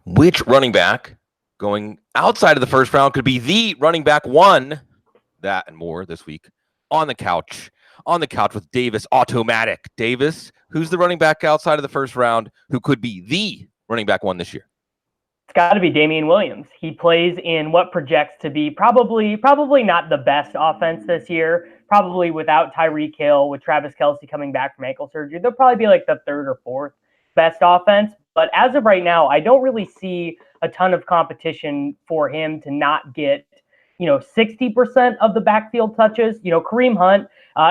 Which running back going outside of the first round could be the running back one? That and more this week on the couch. On the couch with Davis Automatic. Davis, who's the running back outside of the first round who could be the running back one this year? It's got to be Damien Wiliams. He plays in what projects to be probably not the best offense this year. Probably without Tyreek Hill, with Travis Kelce coming back from ankle surgery, they'll probably be like the third or fourth best offense. But as of right now, I don't really see a ton of competition for him to not get 60% of the backfield touches. Kareem Hunt,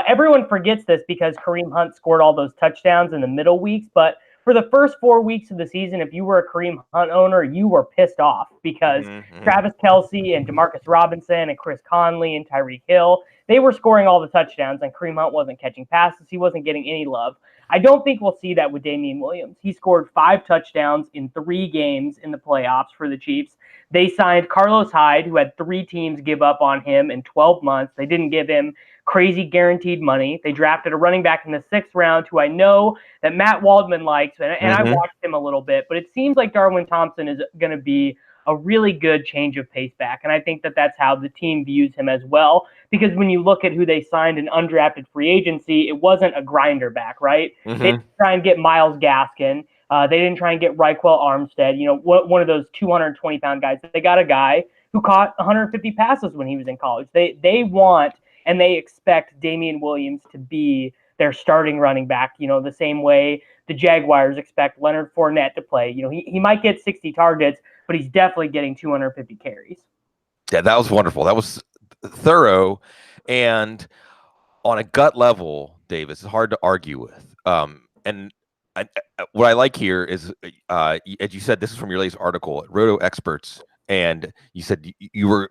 everyone forgets this because Kareem Hunt scored all those touchdowns in the middle weeks. But for the first 4 weeks of the season, if you were a Kareem Hunt owner, you were pissed off because Travis Kelce and Demarcus Robinson and Chris Conley and Tyreek Hill, they were scoring all the touchdowns and Kareem Hunt wasn't catching passes. He wasn't getting any love. I don't think we'll see that with Damien Wiliams. He scored 5 touchdowns in 3 games in the playoffs for the Chiefs. They signed Carlos Hyde, who had 3 teams give up on him in 12 months. They didn't give him crazy guaranteed money. They drafted a running back in the 6th round who I know that Matt Waldman likes, and I watched him a little bit, but it seems like Darwin Thompson is going to be a really good change of pace back, and I think that that's how the team views him as well, because when you look at who they signed in undrafted free agency, it wasn't a grinder back, right? They didn't try and get Myles Gaskin. They didn't try and get Raquel Armstead, one of those 220-pound guys. They got a guy who caught 150 passes when he was in college. They want and they expect Damien Wiliams to be their starting running back, the same way the Jaguars expect Leonard Fournette to play. He might get 60 targets, but he's definitely getting 250 carries. Yeah, that was wonderful. That was thorough. And on a gut level, Davis, it's hard to argue with. What I like here is, as you said, this is from your latest article at RotoExperts, and you said you were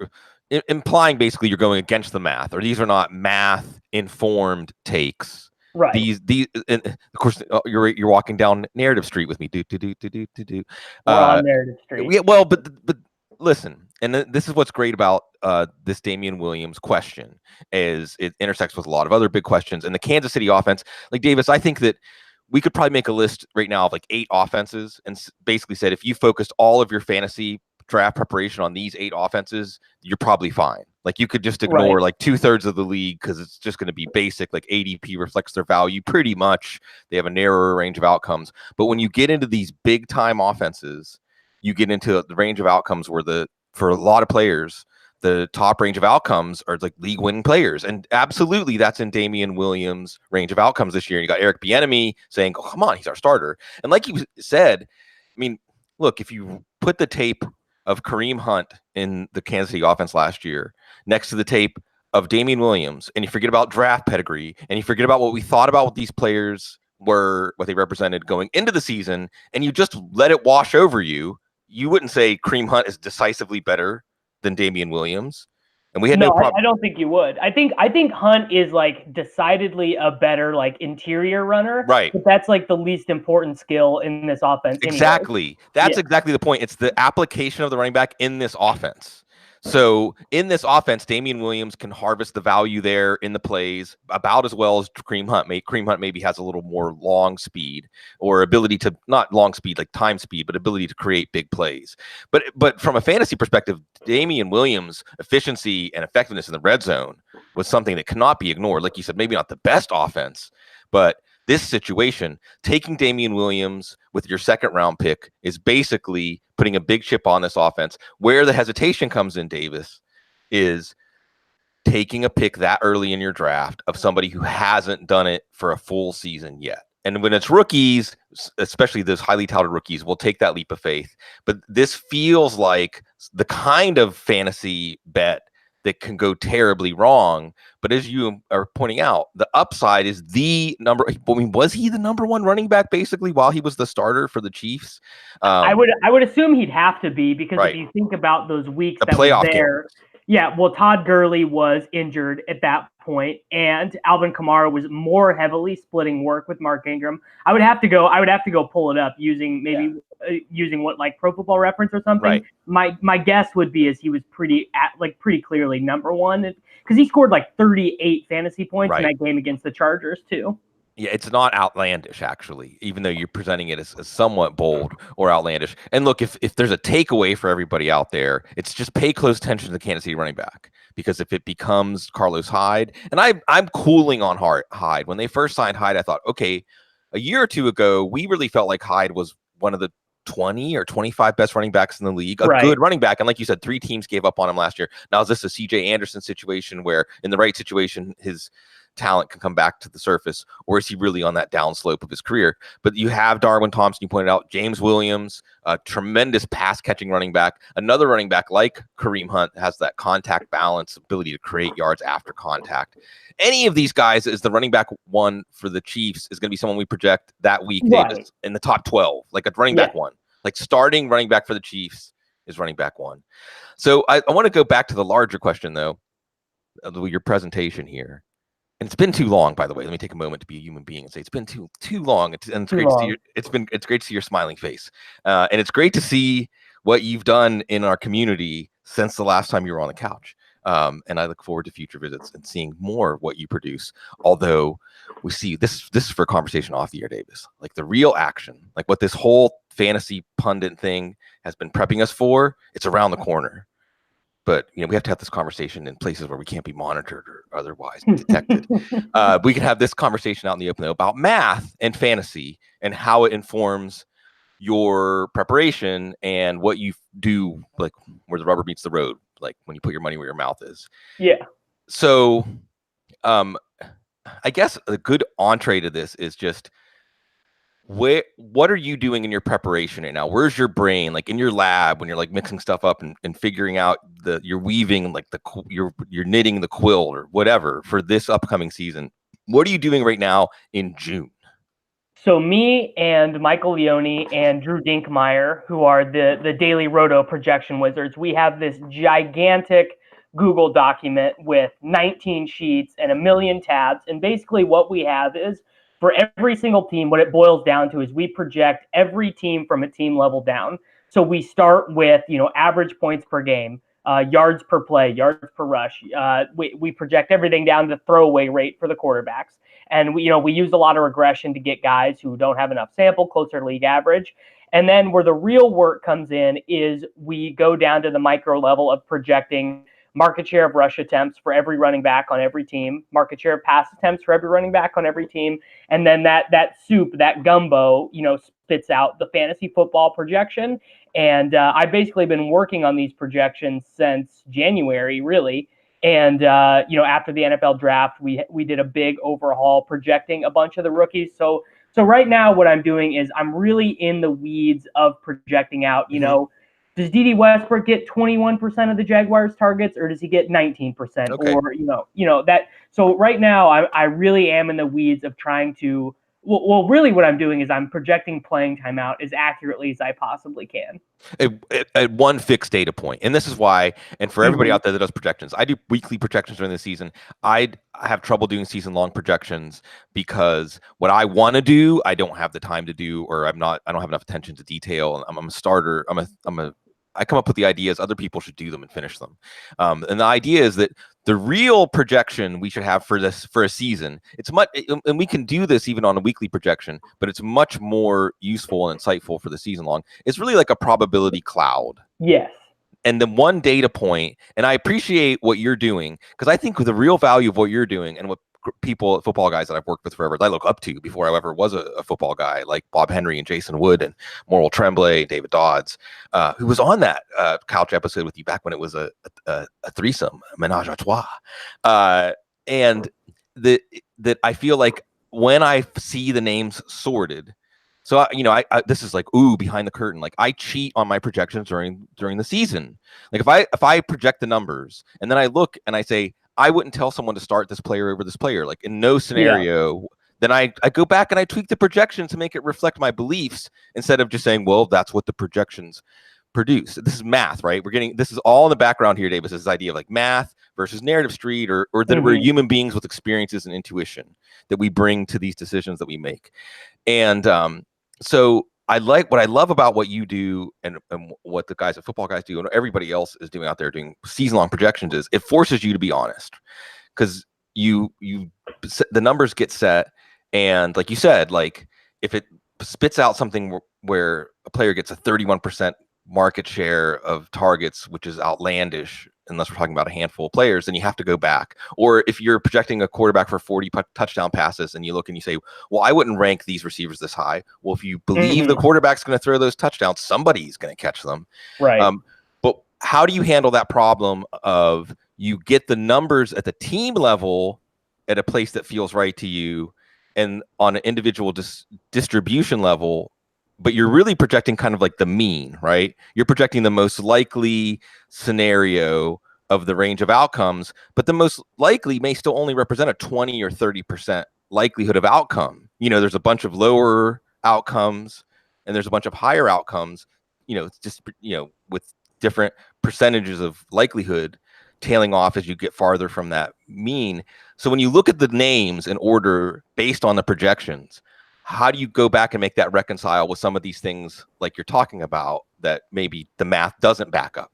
implying basically you're going against the math, or these are not math-informed takes. Right. These, and of course, you're walking down narrative street with me. We're on narrative street. Yeah, well, but listen, and this is what's great about this Damien Wiliams question is it intersects with a lot of other big questions. And the Kansas City offense, like Davis, I think that we could probably make a list right now of like 8 offenses and basically said if you focused all of your fantasy draft preparation on these 8 offenses, you're probably fine. Like you could just ignore like 2/3 of the league because it's just going to be basic. Like ADP reflects their value pretty much. They have a narrower range of outcomes. But when you get into these big time offenses, you get into the range of outcomes where for a lot of players, the top range of outcomes are like league winning players. And absolutely that's in Damien Wiliams' range of outcomes this year. And you got Eric Bieniemy saying, oh, come on, he's our starter. And like you said, I mean, look, if you put the tape of Kareem Hunt in the Kansas City offense last year next to the tape of Damien Wiliams, and you forget about draft pedigree, and you forget about what we thought about what these players were, what they represented going into the season, and you just let it wash over you, you wouldn't say Kareem Hunt is decisively better than Damien Wiliams. And we had no problem. I don't think you would. I think Hunt is like decidedly a better like interior runner. Right. But that's like the least important skill in this offense. Exactly. Anyway. That's exactly the point. It's the application of the running back in this offense. So in this offense, Damien Wiliams can harvest the value there in the plays about as well as Kareem Hunt. Kareem Hunt maybe has a little more long speed or ability to, not long speed like time speed, but ability to create big plays. But from a fantasy perspective, Damien Wiliams' efficiency and effectiveness in the red zone was something that cannot be ignored. Like you said, maybe not the best offense, but this situation, taking Damien Wiliams with your 2nd round pick is basically putting a big chip on this offense. Where the hesitation comes in, Davis, is taking a pick that early in your draft of somebody who hasn't done it for a full season yet. And when it's rookies, especially those highly touted rookies, will take that leap of faith. But this feels like the kind of fantasy bet that can go terribly wrong. But as you are pointing out, the upside is the number. I mean, was he the number 1 running back basically while he was the starter for the Chiefs? I would assume he'd have to be because if you think about those weeks that was there. Games. Yeah, well, Todd Gurley was injured at that point, and Alvin Kamara was more heavily splitting work with Mark Ingram. I would have to go pull it up using using what like Pro Football Reference or something. Right. My guess would be is he was pretty clearly number 1 because he scored like 38 fantasy points in that game against the Chargers too. Yeah, it's not outlandish, actually, even though you're presenting it as somewhat bold or outlandish. And look, if there's a takeaway for everybody out there, it's just pay close attention to the Kansas City running back. Because if it becomes Carlos Hyde, and I'm cooling on Hyde. When they first signed Hyde, I thought, okay, a year or two ago, we really felt like Hyde was one of the 20 or 25 best running backs in the league, a good running back. And like you said, 3 teams gave up on him last year. Now, is this a CJ Anderson situation where in the right situation, his talent can come back to the surface, or is he really on that downslope of his career? But you have Darwin Thompson, you pointed out, James Williams, a tremendous pass catching running back. Another running back like Kareem Hunt has that contact balance, ability to create yards after contact. Any of these guys is the running back one for the Chiefs is going to be someone we project that week, Davis, in the top 12, like a running back one, like starting running back for the Chiefs is running back one. So I want to go back to the larger question though, your presentation here. And it's been too long, by the way. Let me take a moment to be a human being and say it's been too long. It's great to see it's great to see your smiling face, and it's great to see what you've done in our community since the last time you were on the couch. And I look forward to future visits and seeing more of what you produce. Although we see this is for a conversation off the air, Davis. Like the real action, like what this whole fantasy pundit thing has been prepping us for. It's around the corner. But we have to have this conversation in places where we can't be monitored or otherwise detected. We can have this conversation out in the open though, about math and fantasy and how it informs your preparation and what you do, like where the rubber meets the road, like when you put your money where your mouth is. Yeah. So, I guess a good entree to this is just what are you doing in your preparation right now? Where's your brain, like in your lab, when you're like mixing stuff up and figuring out you're weaving like you're knitting the quilt or whatever for this upcoming season? What are you doing right now in June? So me and Michael Leone and Drew Dinkmeyer, who are the daily Roto projection wizards, we have this gigantic Google document with 19 sheets and a million tabs. And basically what we have is for every single team, what it boils down to is we project every team from a team level down. So we start with, average points per game, yards per play, yards per rush. We project everything down to throwaway rate for the quarterbacks. And we use a lot of regression to get guys who don't have enough sample closer to league average. And then where the real work comes in is we go down to the micro level of projecting market share of rush attempts for every running back on every team, market share of pass attempts for every running back on every team. And then that soup, that gumbo, spits out the fantasy football projection. And I've basically been working on these projections since January, really. And, after the NFL draft, we did a big overhaul projecting a bunch of the rookies. So right now what I'm doing is I'm really in the weeds of projecting out, does Dede Westbrook get 21% of the Jaguars targets, or does he get 19%? Okay. Or, that. So right now I really am in the weeds of trying to, well, really what I'm doing is I'm projecting playing time out as accurately as I possibly can. At one fixed data point. And this is why, and for everybody out there that does projections, I do weekly projections during the season. I have trouble doing season-long projections because what I want to do, I don't have the time to do, or I don't have enough attention to detail. I'm a starter. I come up with the ideas. Other people should do them and finish them. And the idea is that the real projection we should have for a season, it's much, and we can do this even on a weekly projection, but it's much more useful and insightful for the season long. It's really like a probability cloud. Yes. And then one data point, and I appreciate what you're doing, because I think the real value of what you're doing and what people, football guys that I've worked with forever, that I look up to before I ever was a football guy, like Bob Henry and Jason Wood and Morrill Tremblay, David Dodds, who was on that couch episode with you back when it was a threesome, menage a trois. And that I feel like when I see the names sorted, so I this is like behind the curtain. Like I cheat on my projections during the season. Like if I project the numbers and then I look and I say I wouldn't tell someone to start this player over this player, like in no scenario. Yeah. Then I go back and I tweak the projections to make it reflect my beliefs instead of just saying, well, that's what the projections produce. This is math, right? This is all in the background here, Davis. This idea of like math versus narrative street, or that we're human beings with experiences and intuition that we bring to these decisions that we make. And so what I love about what you do and what the guys at Football Guys do and everybody else is doing out there doing season-long projections is it forces you to be honest, because the numbers get set And like you said, like if it spits out something where a player gets a 31% market share of targets, which is outlandish, unless we're talking about a handful of players, then you have to go back. Or if you're projecting a quarterback for 40 touchdown passes and you look and you say, well, I wouldn't rank these receivers this high. Well, if you believe the quarterback's going to throw those touchdowns, somebody's going to catch them. Right. But how do you handle that problem of you get the numbers at the team level at a place that feels right to you, and on an individual distribution level, but you're really projecting kind of like the mean, right? You're projecting the most likely scenario of the range of outcomes, but the most likely may still only represent a 20 or 30% likelihood of outcome. There's a bunch of lower outcomes and there's a bunch of higher outcomes, it's just, with different percentages of likelihood tailing off as you get farther from that mean. So when you look at the names in order based on the projections, how do you go back and make that reconcile with some of these things like you're talking about that maybe the math doesn't back up?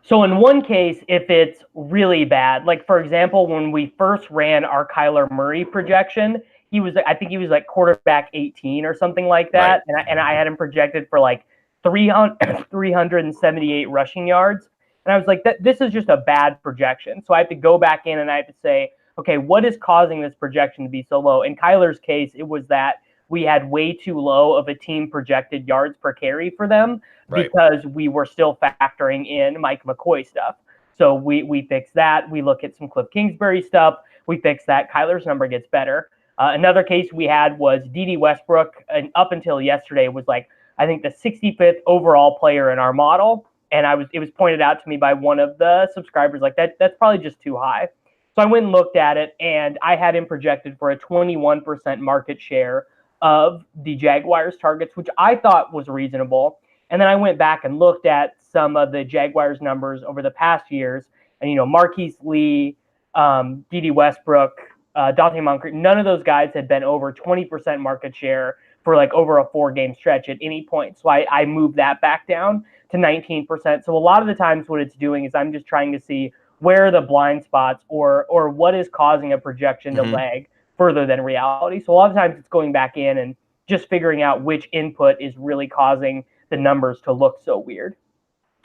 So in one case, if it's really bad, like for example, when we first ran our Kyler Murray projection, I think he was like quarterback 18 or something like that. Right. And I had him projected for like 378 rushing yards. And I was like, this is just a bad projection. So I have to go back in and I have to say, okay, what is causing this projection to be so low? In Kyler's case, it was that we had way too low of a team projected yards per carry for them, right, because we were still factoring in Mike McCoy stuff. So we fixed that. We look at some Cliff Kingsbury stuff. We fixed that. Kyler's number gets better. Another case we had was D.D. Westbrook, and up until yesterday was like, I think the 65th overall player in our model. And it was pointed out to me by one of the subscribers, like that's probably just too high. So I went and looked at it, and I had him projected for a 21% market share of the Jaguars targets, which I thought was reasonable. And then I went back and looked at some of the Jaguars numbers over the past years, and Marquise Lee, D.D. Westbrook, Dante Moncrief, none of those guys had been over 20% market share for like over a 4-game stretch at any point. So I moved that back down to 19%. So a lot of the times what it's doing is I'm just trying to see where are the blind spots or what is causing a projection to lag further than reality. So a lot of times it's going back in and just figuring out which input is really causing the numbers to look so weird.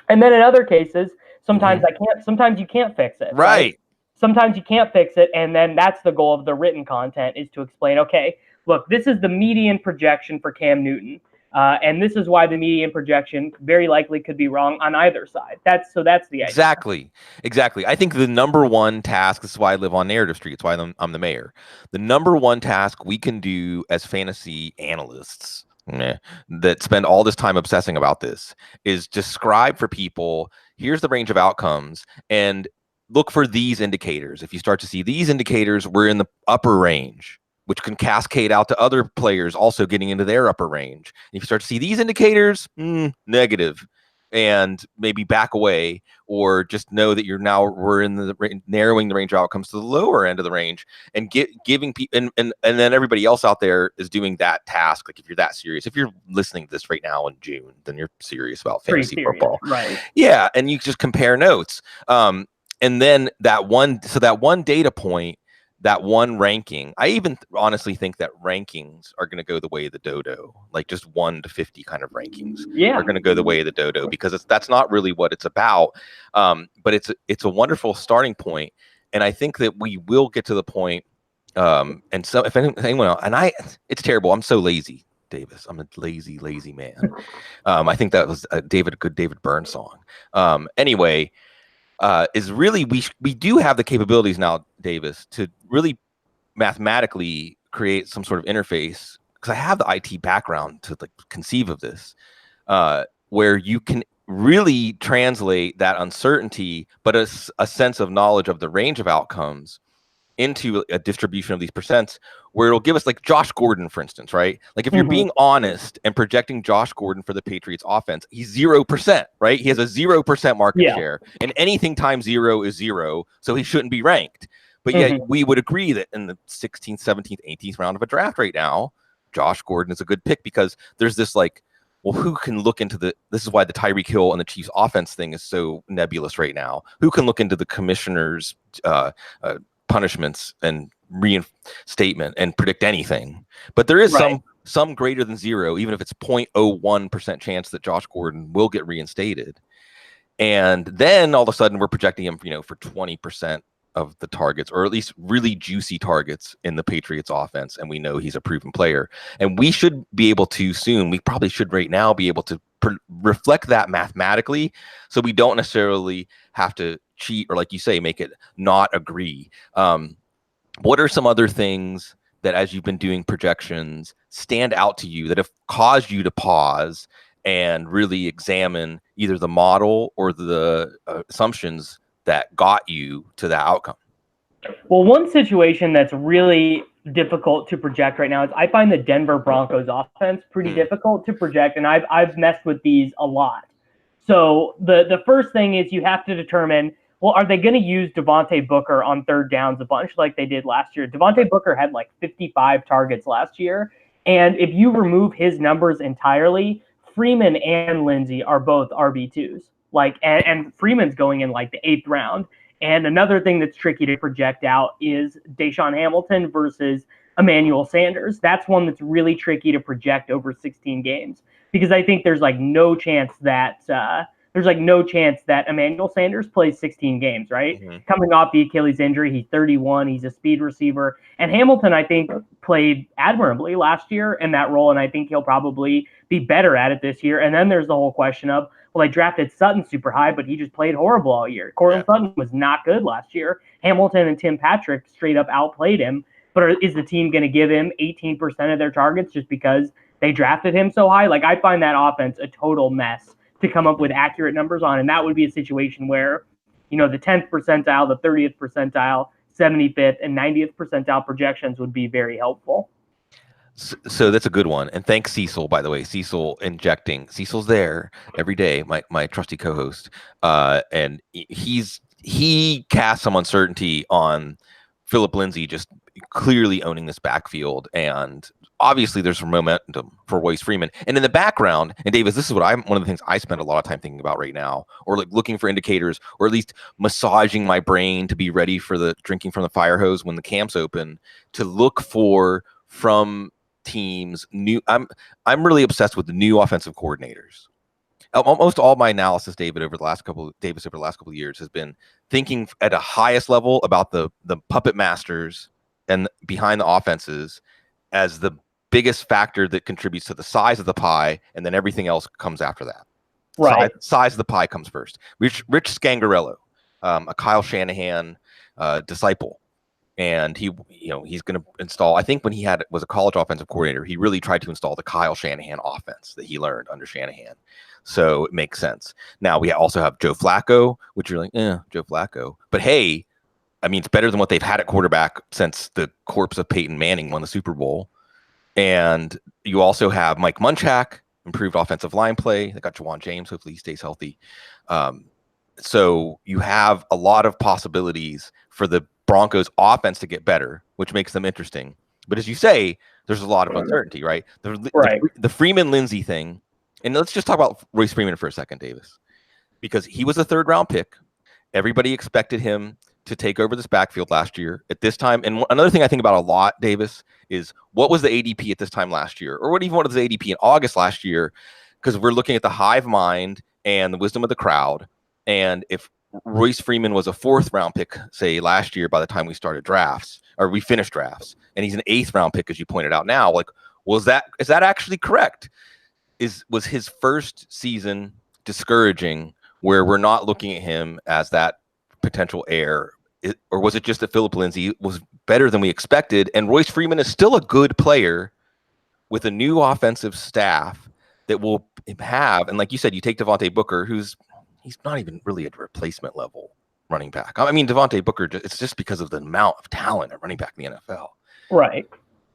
And then in other cases, sometimes sometimes you can't fix it. Right. Sometimes you can't fix it. And then that's the goal of the written content, is to explain, okay, look, this is the median projection for Cam Newton. And this is why the median projection very likely could be wrong on either side. That's the idea. Exactly. I think the number one task, this is why I live on Narrative Street, it's why I'm the mayor. The number one task we can do as fantasy analysts that spend all this time obsessing about this is describe for people, here's the range of outcomes, and look for these indicators. If you start to see these indicators, we're in the upper range, which can cascade out to other players also getting into their upper range. And if you start to see these indicators, negative, and maybe back away, or just know that we're in the narrowing the range of outcomes to the lower end of the range, and giving people, and then everybody else out there is doing that task. Like if you're that serious, if you're listening to this right now in June, then you're serious about fantasy football, right? Yeah, and you just compare notes, and then that one data point, that one ranking, I even honestly think that rankings are going to go the way of the dodo, like just 1 to 50 kind of rankings are going to go the way of the dodo, because that's not really what it's about. But it's a wonderful starting point. And I think that we will get to the point. And so if anyone else, and it's terrible. I'm so lazy, Davis. I'm a lazy man. I think that was a good David Byrne song. Anyway, is really we do have the capabilities now, Davis, to really mathematically create some sort of interface, because I have the IT background to conceive of this, where you can really translate that uncertainty, but a sense of knowledge of the range of outcomes into a distribution of these percents, where it'll give us like Josh Gordon, for instance, right? Like if you're being honest and projecting Josh Gordon for the Patriots offense, he's 0%, right? He has a 0% market share, and anything times 0 is 0. So he shouldn't be ranked. But yet we would agree that in the 16th, 17th, 18th round of a draft right now, Josh Gordon is a good pick, because there's this like, well, who can look into this is why the Tyreek Hill and the Chiefs offense thing is so nebulous right now. Who can look into the commissioner's, punishments and reinstatement and predict anything, but there is Right. some greater than zero, even if it's 0.01% chance that Josh Gordon will get reinstated. And then all of a sudden we're projecting him, for 20% of the targets, or at least really juicy targets in the Patriots offense. And we know he's a proven player, and we should be able to soon, we probably should right now be able to reflect that mathematically. So we don't necessarily have to cheat, or like you say, make it not agree. What are some other things that, as you've been doing projections, stand out to you that have caused you to pause and really examine either the model or the assumptions that got you to that outcome? Well, one situation that's really difficult to project right now is I find the Denver Broncos offense pretty difficult to project, and I've messed with these a lot. So the first thing is you have to determine, well, are they going to use Devontae Booker on third downs a bunch like they did last year? Devontae Booker had like 55 targets last year, and if you remove his numbers entirely, Freeman and Lindsey are both RB2s. And Freeman's going in like the 8th round. And another thing that's tricky to project out is Deshaun Hamilton versus Emmanuel Sanders. That's one that's really tricky to project over 16 games, because I think there's no chance that Emmanuel Sanders plays 16 games, right? Mm-hmm. Coming off the Achilles injury, he's 31, he's a speed receiver. And Hamilton, I think, played admirably last year in that role, and I think he'll probably be better at it this year. And then there's the whole question of, well, I drafted Sutton super high, but he just played horrible all year. Courtland Sutton was not good last year. Hamilton and Tim Patrick straight up outplayed him. But is the team going to give him 18% of their targets just because they drafted him so high? I find that offense a total mess to come up with accurate numbers on. And that would be a situation where, the 10th percentile, the 30th percentile, 75th, and 90th percentile projections would be very helpful. So that's a good one. And thanks, Cecil, by the way. Cecil's there every day, my trusty co-host. And he casts some uncertainty on Phillip Lindsay just clearly owning this backfield. And obviously there's some momentum for Royce Freeman. And in the background, and Davis, this is one of the things I spend a lot of time thinking about right now, or looking for indicators, or at least massaging my brain to be ready for the drinking from the fire hose when the camps open, to look for from teams I'm really obsessed with the new offensive coordinators. Almost all my analysis, Davis, over the last couple of years has been thinking at a highest level about the puppet masters and behind the offenses as the biggest factor that contributes to the size of the pie, and then everything else comes after that. Right. Size of the pie comes first. Rich Scangarello, a Kyle Shanahan disciple. And he's going to install, I think when he was a college offensive coordinator, he really tried to install the Kyle Shanahan offense that he learned under Shanahan. So it makes sense. Now we also have Joe Flacco, which you're like, Joe Flacco. But hey, I mean, it's better than what they've had at quarterback since the corpse of Peyton Manning won the Super Bowl. And you also have Mike Munchak, improved offensive line play. They got Jawan James. Hopefully he stays healthy. So you have a lot of possibilities for the Broncos offense to get better, which makes them interesting. But as you say, there's a lot of uncertainty, right? The Freeman-Lindsey thing. And let's just talk about Royce Freeman for a second, Davis, because he was a 3rd round pick. Everybody expected him to take over this backfield last year at this time. And another thing I think about a lot, Davis, is what was the ADP at this time last year? Or what was the ADP in August last year? Because we're looking at the hive mind and the wisdom of the crowd. And if Royce Freeman was a 4th round pick, say last year, by the time we started drafts, or we finished drafts, and he's an 8th round pick, as you pointed out now, is that actually correct? Was his first season discouraging, where we're not looking at him as that potential heir? Or was it just that Phillip Lindsay was better than we expected, and Royce Freeman is still a good player with a new offensive staff that will have, and like you said, you take Devontae Booker, he's not even really a replacement level running back. I mean, Devontae Booker, it's just because of the amount of talent at running back in the NFL. Right.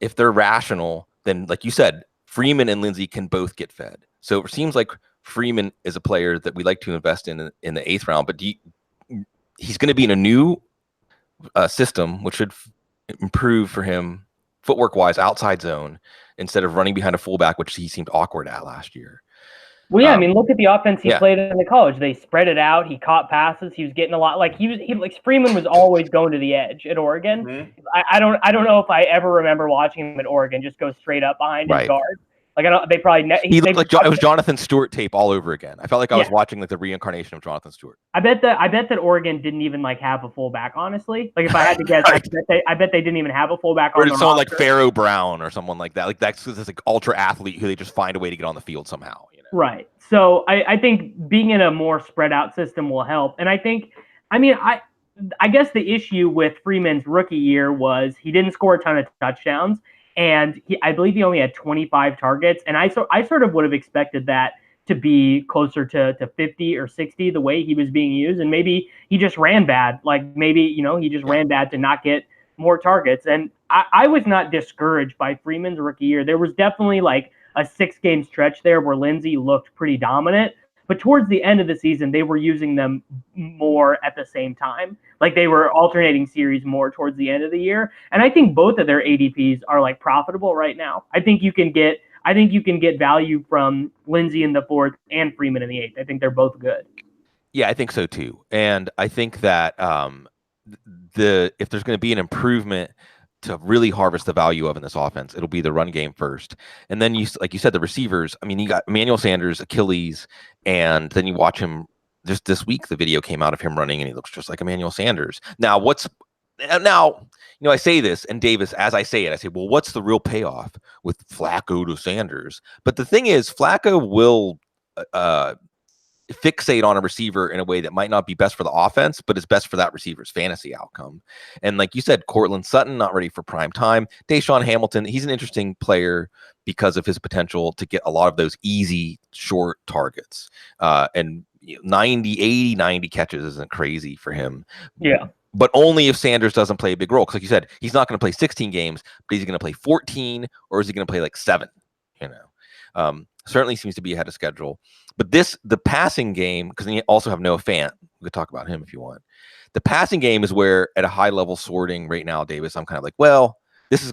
If they're rational, then like you said, Freeman and Lindsay can both get fed. So it seems like Freeman is a player that we like to invest in the 8th round, but he's going to be in a new system, which should improve for him footwork-wise, outside zone, instead of running behind a fullback, which he seemed awkward at last year. Well, yeah, I mean, look at the offense he yeah. played in the college. They spread it out. He caught passes. He was getting a lot. Like like Freeman was always going to the edge at Oregon. Mm-hmm. I don't know if I ever remember watching him at Oregon just go straight up behind his guard. Like I don't. They probably he looked like it was Jonathan Stewart tape all over again. I felt like I was watching like the reincarnation of Jonathan Stewart. I bet that Oregon didn't even like have a fullback. Honestly, like if I had to guess, Right. I bet they didn't even have a fullback. Or on their someone roster. like Pharaoh Brown or someone like that. Like that's this like ultra athlete who they just find a way to get on the field somehow. You know? Right. So I think being in a more spread out system will help. And I think, I mean, I guess the issue with Freeman's rookie year was he didn't score a ton of touchdowns, and I believe he only had 25 targets. And I sort of would have expected that to be closer to 50 or 60 the way he was being used. And maybe he just ran bad. Like maybe, he just ran bad to not get more targets. And I was not discouraged by Freeman's rookie year. There was definitely like a 6-game stretch there where Lindsey looked pretty dominant. But towards the end of the season, they were using them more at the same time. Like they were alternating series more towards the end of the year. And I think both of their ADPs are like profitable right now. I think you can get value from Lindsey in the 4th and Freeman in the 8th. I think they're both good. Yeah, I think so too. And I think that if there's going to be an improvement to really harvest the value of in this offense, it'll be the run game first. And then like you said, the receivers, I mean, you got Emmanuel Sanders, Achilles, and then you watch him just this week, the video came out of him running and he looks just like Emmanuel Sanders. Now, I say this, and Davis, as I say it, I say, well, what's the real payoff with Flacco to Sanders? But the thing is, Flacco will fixate on a receiver in a way that might not be best for the offense, but is best for that receiver's fantasy outcome. And like you said, Cortland Sutton, not ready for prime time. Deshaun Hamilton, he's an interesting player because of his potential to get a lot of those easy, short targets. And 90 catches isn't crazy for him. Yeah. But only if Sanders doesn't play a big role. Because like you said, he's not going to play 16 games, but is he going to play 14 or is he going to play like 7? Certainly seems to be ahead of schedule. But the passing game, because then you also have Noah Fant. We could talk about him if you want. The passing game is where at a high level sorting right now, Davis, I'm kind of like, well,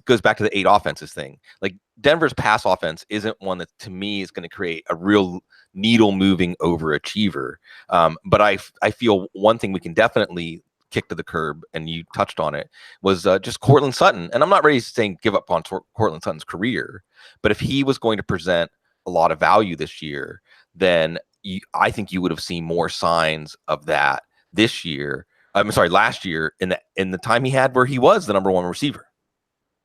goes back to the 8 offenses thing. Like Denver's pass offense isn't one that to me is going to create a real needle moving overachiever. But I feel one thing we can definitely kick to the curb, and you touched on it, was just Cortland Sutton. And I'm not ready to say give up on Cortland Sutton's career, but if he was going to present a lot of value this year, then I think you would have seen more signs of that last year in the time he had where he was the number 1 receiver.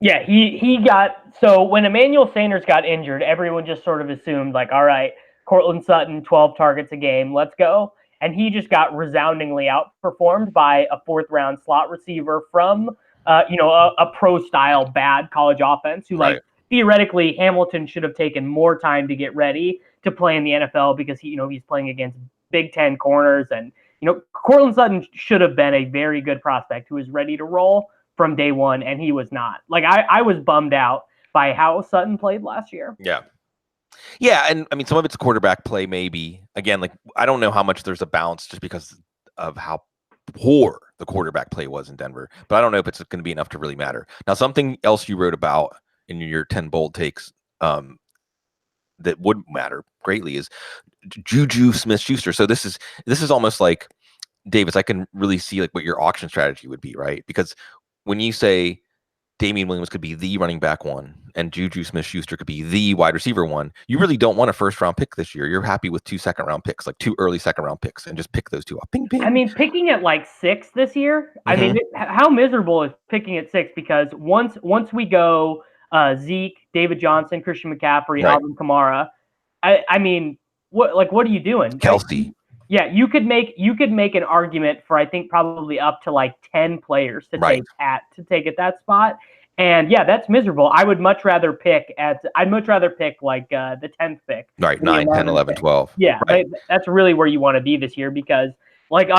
Yeah, he got, so when Emmanuel Sanders got injured, everyone just sort of assumed like, all right, Cortland Sutton, 12 targets a game, let's go. And he just got resoundingly outperformed by a 4th-round slot receiver from, a pro-style bad college offense who, like, theoretically, Hamilton should have taken more time to get ready to play in the NFL because he's playing against Big Ten corners. And, Cortland Sutton should have been a very good prospect who was ready to roll from day one, and he was not. Like, I was bummed out by how Sutton played last year. Yeah. Yeah, and I mean, some of it's quarterback play, maybe. Again, like I don't know how much there's a bounce just because of how poor the quarterback play was in Denver, but I don't know if it's going to be enough to really matter. Now, something else you wrote about in your 10 bold takes that would matter greatly is Juju Smith-Schuster. So this is almost like, Davis, I can really see like what your auction strategy would be, right? Because when you say Damien Williams could be the running back 1 and Juju Smith-Schuster could be the wide receiver 1, you really don't want a 1st-round pick this year. You're happy with 2 second-round picks, like 2 early second-round picks, and just pick those 2 up. Ping, ping. I mean, picking at like 6 this year, I mean, how miserable is picking at 6? Because once we go Zeke, David Johnson, Christian McCaffrey, Alvin Kamara, I mean, what are you doing? Kelsey. Yeah, you could make an argument for I think probably up to like 10 players to take at that spot. And yeah, that's miserable. I'd much rather pick like the 10th pick. Right, 9, 10, 11, 12. Yeah, that's really where you want to be this year because like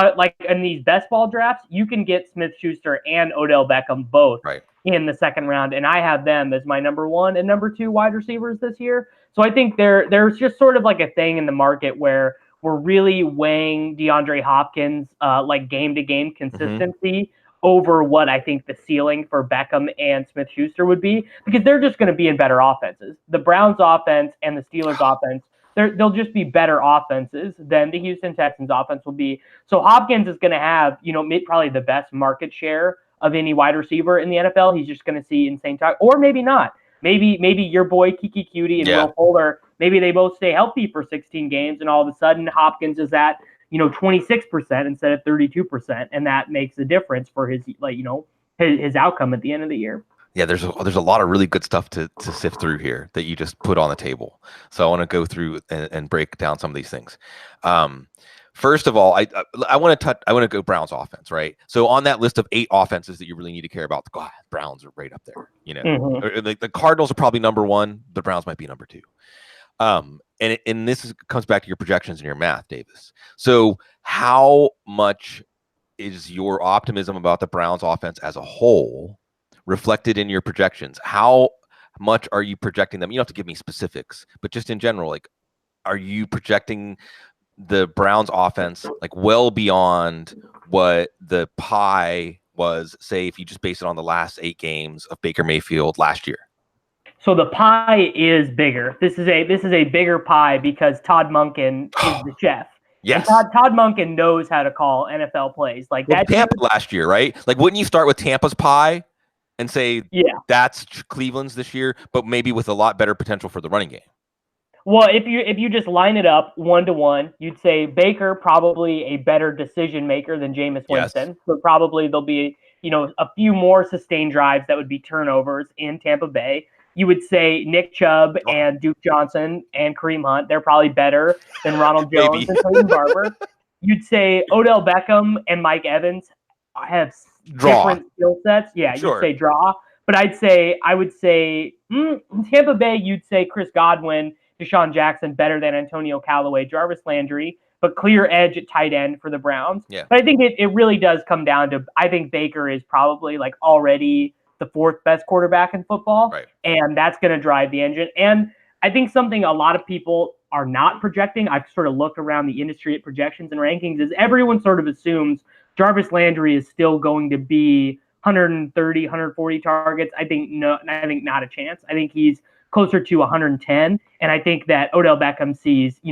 in these best ball drafts, you can get Smith-Schuster and Odell Beckham both in the 2nd round, and I have them as my number 1 and number 2 wide receivers this year. So I think there's just sort of like a thing in the market where we're really weighing DeAndre Hopkins like game-to-game consistency over what I think the ceiling for Beckham and Smith-Schuster would be, because they're just going to be in better offenses. The Browns offense and the Steelers offense they'll just be better offenses than the Houston Texans offense will be. So Hopkins is going to have, probably the best market share of any wide receiver in the NFL. He's just going to see insane talk, or maybe not. Maybe your boy Kiki Cutie and Will Fuller, maybe they both stay healthy for 16 games, and all of a sudden Hopkins is at 26% instead of 32%, and that makes a difference for his his outcome at the end of the year. Yeah, there's a lot of really good stuff to sift through here that you just put on the table. So I want to go through and break down some of these things. First of all, I want to go Browns offense, right? So on that list of 8 offenses that you really need to care about, God, Browns are right up there. The Cardinals are probably number 1. The Browns might be number 2. And this comes back to your projections and your math, Davis. So how much is your optimism about the Browns offense as a whole reflected in your projections? How much are you projecting them? You don't have to give me specifics, but just in general, like, are you projecting the Browns offense like well beyond what the pie was, say, if you just base it on the last 8 games of Baker Mayfield last year? So the pie is bigger. This is a bigger pie because Todd Monken is the chef. Yes. And Todd Monken knows how to call NFL plays. Like that Tampa last year, right? Like, wouldn't you start with Tampa's pie and say, that's Cleveland's this year, but maybe with a lot better potential for the running game? Well, if you just line it up 1-to-1, you'd say Baker probably a better decision maker than Jameis Winston. Yes. So probably there'll be a few more sustained drives that would be turnovers in Tampa Bay. You would say Nick Chubb and Duke Johnson and Kareem Hunt, they're probably better than Ronald Jones and Peyton Barber. You'd say Odell Beckham and Mike Evans have different skill sets. Yeah, sure. You'd say draw. But I would say in Tampa Bay, you'd say Chris Godwin, Deshaun Jackson better than Antonio Callaway, Jarvis Landry, but clear edge at tight end for the Browns. Yeah. But I think it really does come down to, I think Baker is probably like already the 4th best quarterback in football, right, and that's going to drive the engine. And I think something a lot of people are not projecting, I've sort of looked around the industry at projections and rankings, is everyone sort of assumes Jarvis Landry is still going to be 130, 140 targets. I think not a chance. I think he's closer to 110, and I think that Odell Beckham sees,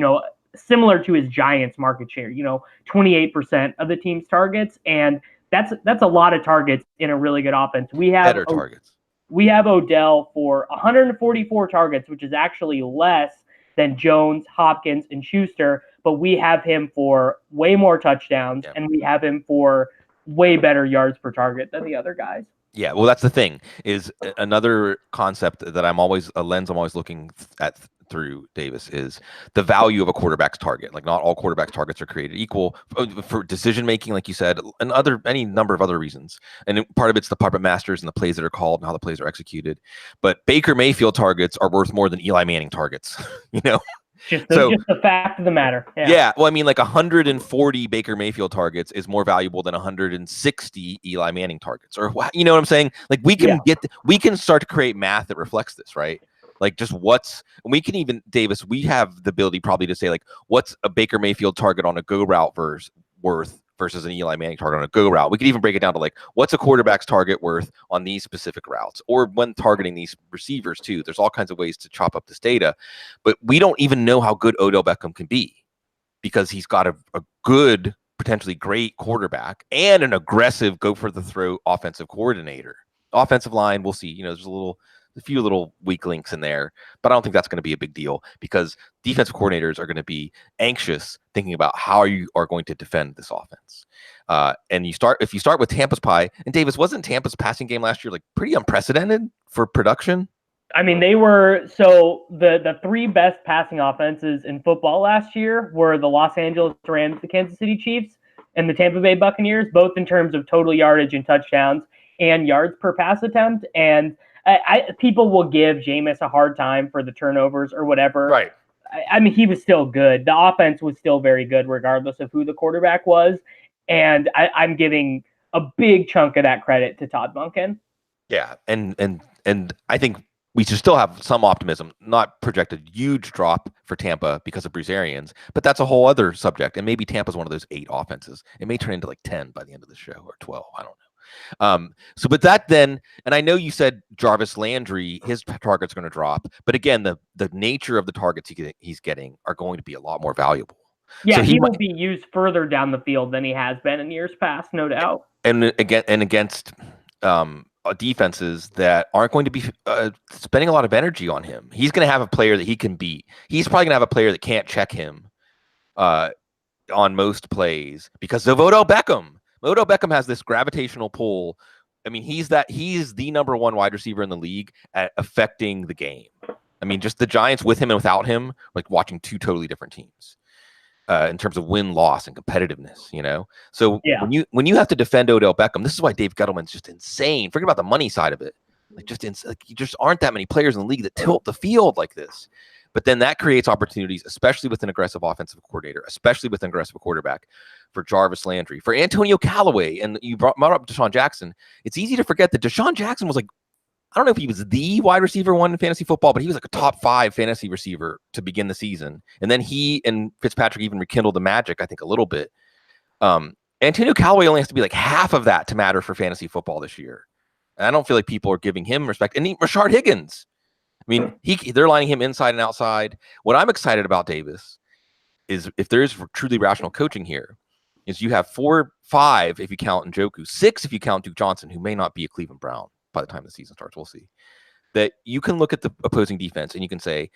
similar to his Giants market share, 28% of the team's targets, and that's a lot of targets in a really good offense. We have better targets. We have Odell for 144 targets, which is actually less than Jones, Hopkins, and Schuster, but we have him for way more touchdowns, and we have him for way better yards per target than the other guys. Yeah, well, that's the thing, is another concept that I'm always looking at through, Davis, is the value of a quarterback's target. Like, not all quarterbacks' targets are created equal for decision making, like you said, and any number of other reasons. And part of it's the puppet masters and the plays that are called and how the plays are executed. But Baker Mayfield targets are worth more than Eli Manning targets. Just the fact of the matter. Yeah. Well, I mean, like 140 Baker Mayfield targets is more valuable than 160 Eli Manning targets, or you know what I'm saying? Like, we can start to create math that reflects this, right? Like, just we can even, Davis, we have the ability probably to say, like, what's a Baker Mayfield target on a go route worth versus an Eli Manning target on a go route. We could even break it down to, like, what's a quarterback's target worth on these specific routes, or when targeting these receivers too. There's all kinds of ways to chop up this data, but we don't even know how good Odell Beckham can be, because he's got a good, potentially great quarterback and an aggressive go for the throat offensive coordinator. Offensive line, we'll see. There's a few little weak links in there, but I don't think that's going to be a big deal, because defensive coordinators are going to be anxious thinking about how you are going to defend this offense. And if you start with Tampa's pie, and Davis, wasn't Tampa's passing game last year like pretty unprecedented for production? I mean, they were, so the 3 best passing offenses in football last year were the Los Angeles Rams, the Kansas City Chiefs, and the Tampa Bay Buccaneers, both in terms of total yardage and touchdowns and yards per pass attempt. And people will give Jameis a hard time for the turnovers or whatever. Right. I mean, he was still good. The offense was still very good, regardless of who the quarterback was. And I'm giving a big chunk of that credit to Todd Monken. Yeah, and I think we should still have some optimism, not project a huge drop for Tampa because of Bruce Arians, but that's a whole other subject. And maybe Tampa's one of those 8 offenses. It may turn into like 10 by the end of the show, or 12. I don't know. But that then, and I know you said Jarvis Landry, his target's going to drop, but again, the nature of the targets he's getting are going to be a lot more valuable. Yeah, so he will be used further down the field than he has been in years past, no doubt. And against defenses that aren't going to be spending a lot of energy on him. He's going to have a player that he can beat. He's probably going to have a player that can't check him on most plays because of Odell Beckham. Odell Beckham has this gravitational pull. I mean, he's the number one wide receiver in the league at affecting the game. I mean, just the Giants with him and without him, like watching two totally different teams in terms of win-loss and competitiveness, you know? So when you have to defend Odell Beckham, this is why Dave Gettleman's just insane. Forget about the money side of it. You just aren't that many players in the league that tilt the field like this. But then that creates opportunities, especially with an aggressive offensive coordinator, especially with an aggressive quarterback, for Jarvis Landry, for Antonio Callaway. And you brought up Deshaun Jackson. It's easy to forget that Deshaun Jackson was like, I don't know if he was the wide receiver one in fantasy football, but he was like a top 5 fantasy receiver to begin the season. And then he and Fitzpatrick even rekindled the magic, I think, a little bit. Antonio Callaway only has to be like half of that to matter for fantasy football this year. And I don't feel like people are giving him respect. And Rashard Higgins. I mean, they're lining him inside and outside. What I'm excited about, Davis, is if there is truly rational coaching here, is you have 4, 5 if you count Njoku, 6 if you count Duke Johnson, who may not be a Cleveland Brown by the time the season starts. We'll see. That you can look at the opposing defense and you can say,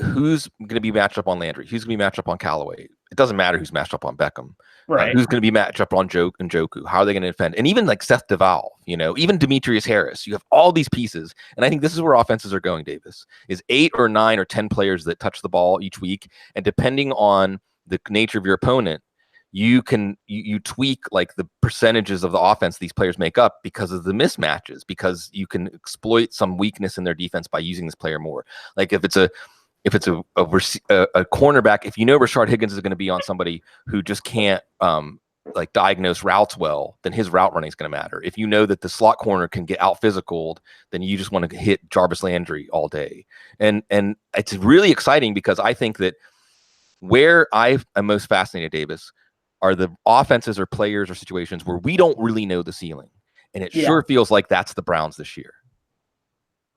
who's going to be matched up on Landry? Who's going to be matched up on Callaway? It doesn't matter who's matched up on Beckham. Right. Who's going to be matched up on Njoku? How are they going to defend? And even like Seth Duvall, you know, even Demetrius Harris. You have all these pieces. And I think this is where offenses are going, Davis, is 8 or 9 or 10 players that touch the ball each week. And depending on the nature of your opponent, you can tweak like the percentages of the offense these players make up because of the mismatches, because you can exploit some weakness in their defense by using this player more. Like if it's a cornerback, if you know Rashard Higgins is going to be on somebody who just can't like diagnose routes well, then his route running is going to matter. If you know that the slot corner can get out physicaled, then you just want to hit Jarvis Landry all day. And it's really exciting because I think that where I am most fascinated, Davis, are the offenses or players or situations where we don't really know the ceiling. And it sure feels like that's the Browns this year.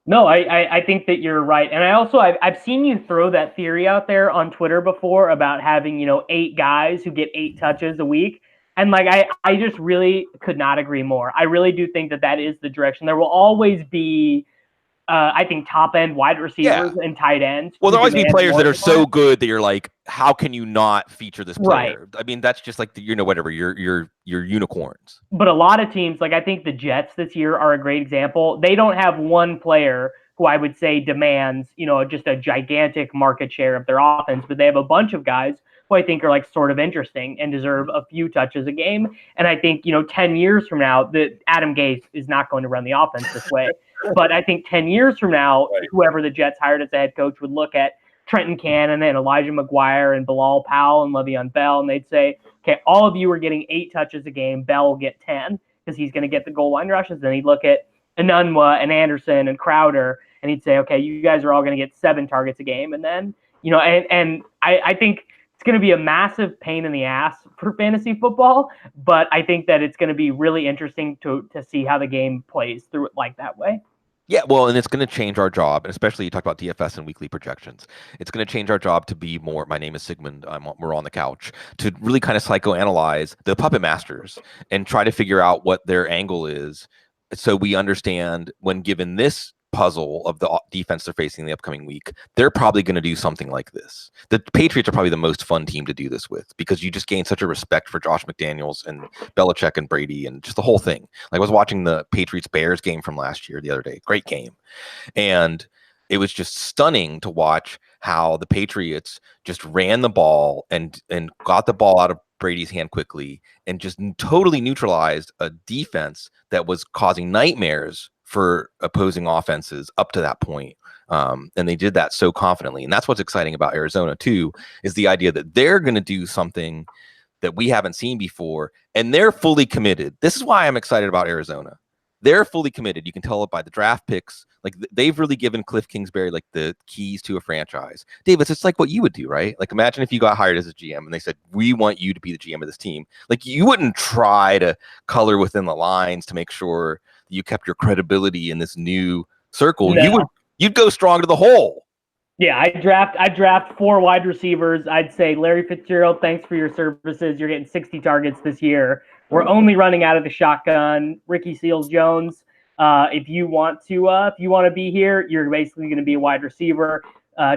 No, I think that you're right. And I also, I've seen you throw that theory out there on Twitter before about having, 8 guys who get 8 touches a week. And like, I just really could not agree more. I really do think that is the direction. There will always be, I think, top end wide receivers and tight ends. Well, there'll always be players that are so good that you're like, how can you not feature this player? Right. I mean, that's just like whatever your unicorns. But a lot of teams, like I think the Jets this year are a great example. They don't have one player who I would say demands, just a gigantic market share of their offense, but they have a bunch of guys who I think are like sort of interesting and deserve a few touches a game. And I think, 10 years from now, that Adam Gase is not going to run the offense this way. But I think 10 years from now, whoever the Jets hired as a head coach would look at Trenton Cannon and Elijah McGuire and Bilal Powell and Le'Veon Bell, and they'd say, okay, all of you are getting 8 touches a game. Bell will get 10 because he's going to get the goal line rushes. Then he'd look at Enunwa and Anderson and Crowder, and he'd say, okay, you guys are all going to get 7 targets a game. And then, and I think it's going to be a massive pain in the ass for fantasy football, but I think that it's going to be really interesting to see how the game plays through it like that way. Yeah, well, and it's going to change our job, and especially you talk about DFS and weekly projections. It's going to change our job to be more, my name is Sigmund, we're on the couch, to really kind of psychoanalyze the puppet masters and try to figure out what their angle is so we understand when given this puzzle of the defense they're facing the upcoming week, they're probably going to do something like this. The Patriots are probably the most fun team to do this with because you just gain such a respect for Josh McDaniels and Belichick and Brady and just the whole thing. Like I was watching the Patriots-Bears game from last year the other day. Great game. And it was just stunning to watch how the Patriots just ran the ball and got the ball out of Brady's hand quickly and just totally neutralized a defense that was causing nightmares for opposing offenses up to that point. And they did that so confidently. And that's what's exciting about Arizona too, is the idea that they're going to do something that we haven't seen before. And they're fully committed. This is why I'm excited about Arizona. they're fully committed. You can tell it by the draft picks. Like they've really given Cliff Kingsbury like the keys to a franchise. Davis, it's like what you would do, right? Like imagine if you got hired as a GM and they said, we want you to be the GM of this team. Like you wouldn't try to color within the lines to make sure that you kept your credibility in this new circle. No. You'd go strong to the hole. Yeah, I draft 4 wide receivers. I'd say Larry Fitzgerald, thanks for your services. You're getting 60 targets this year. We're only running out of the shotgun. Ricky Seals-Jones, if you want to be here, you're basically going to be a wide receiver.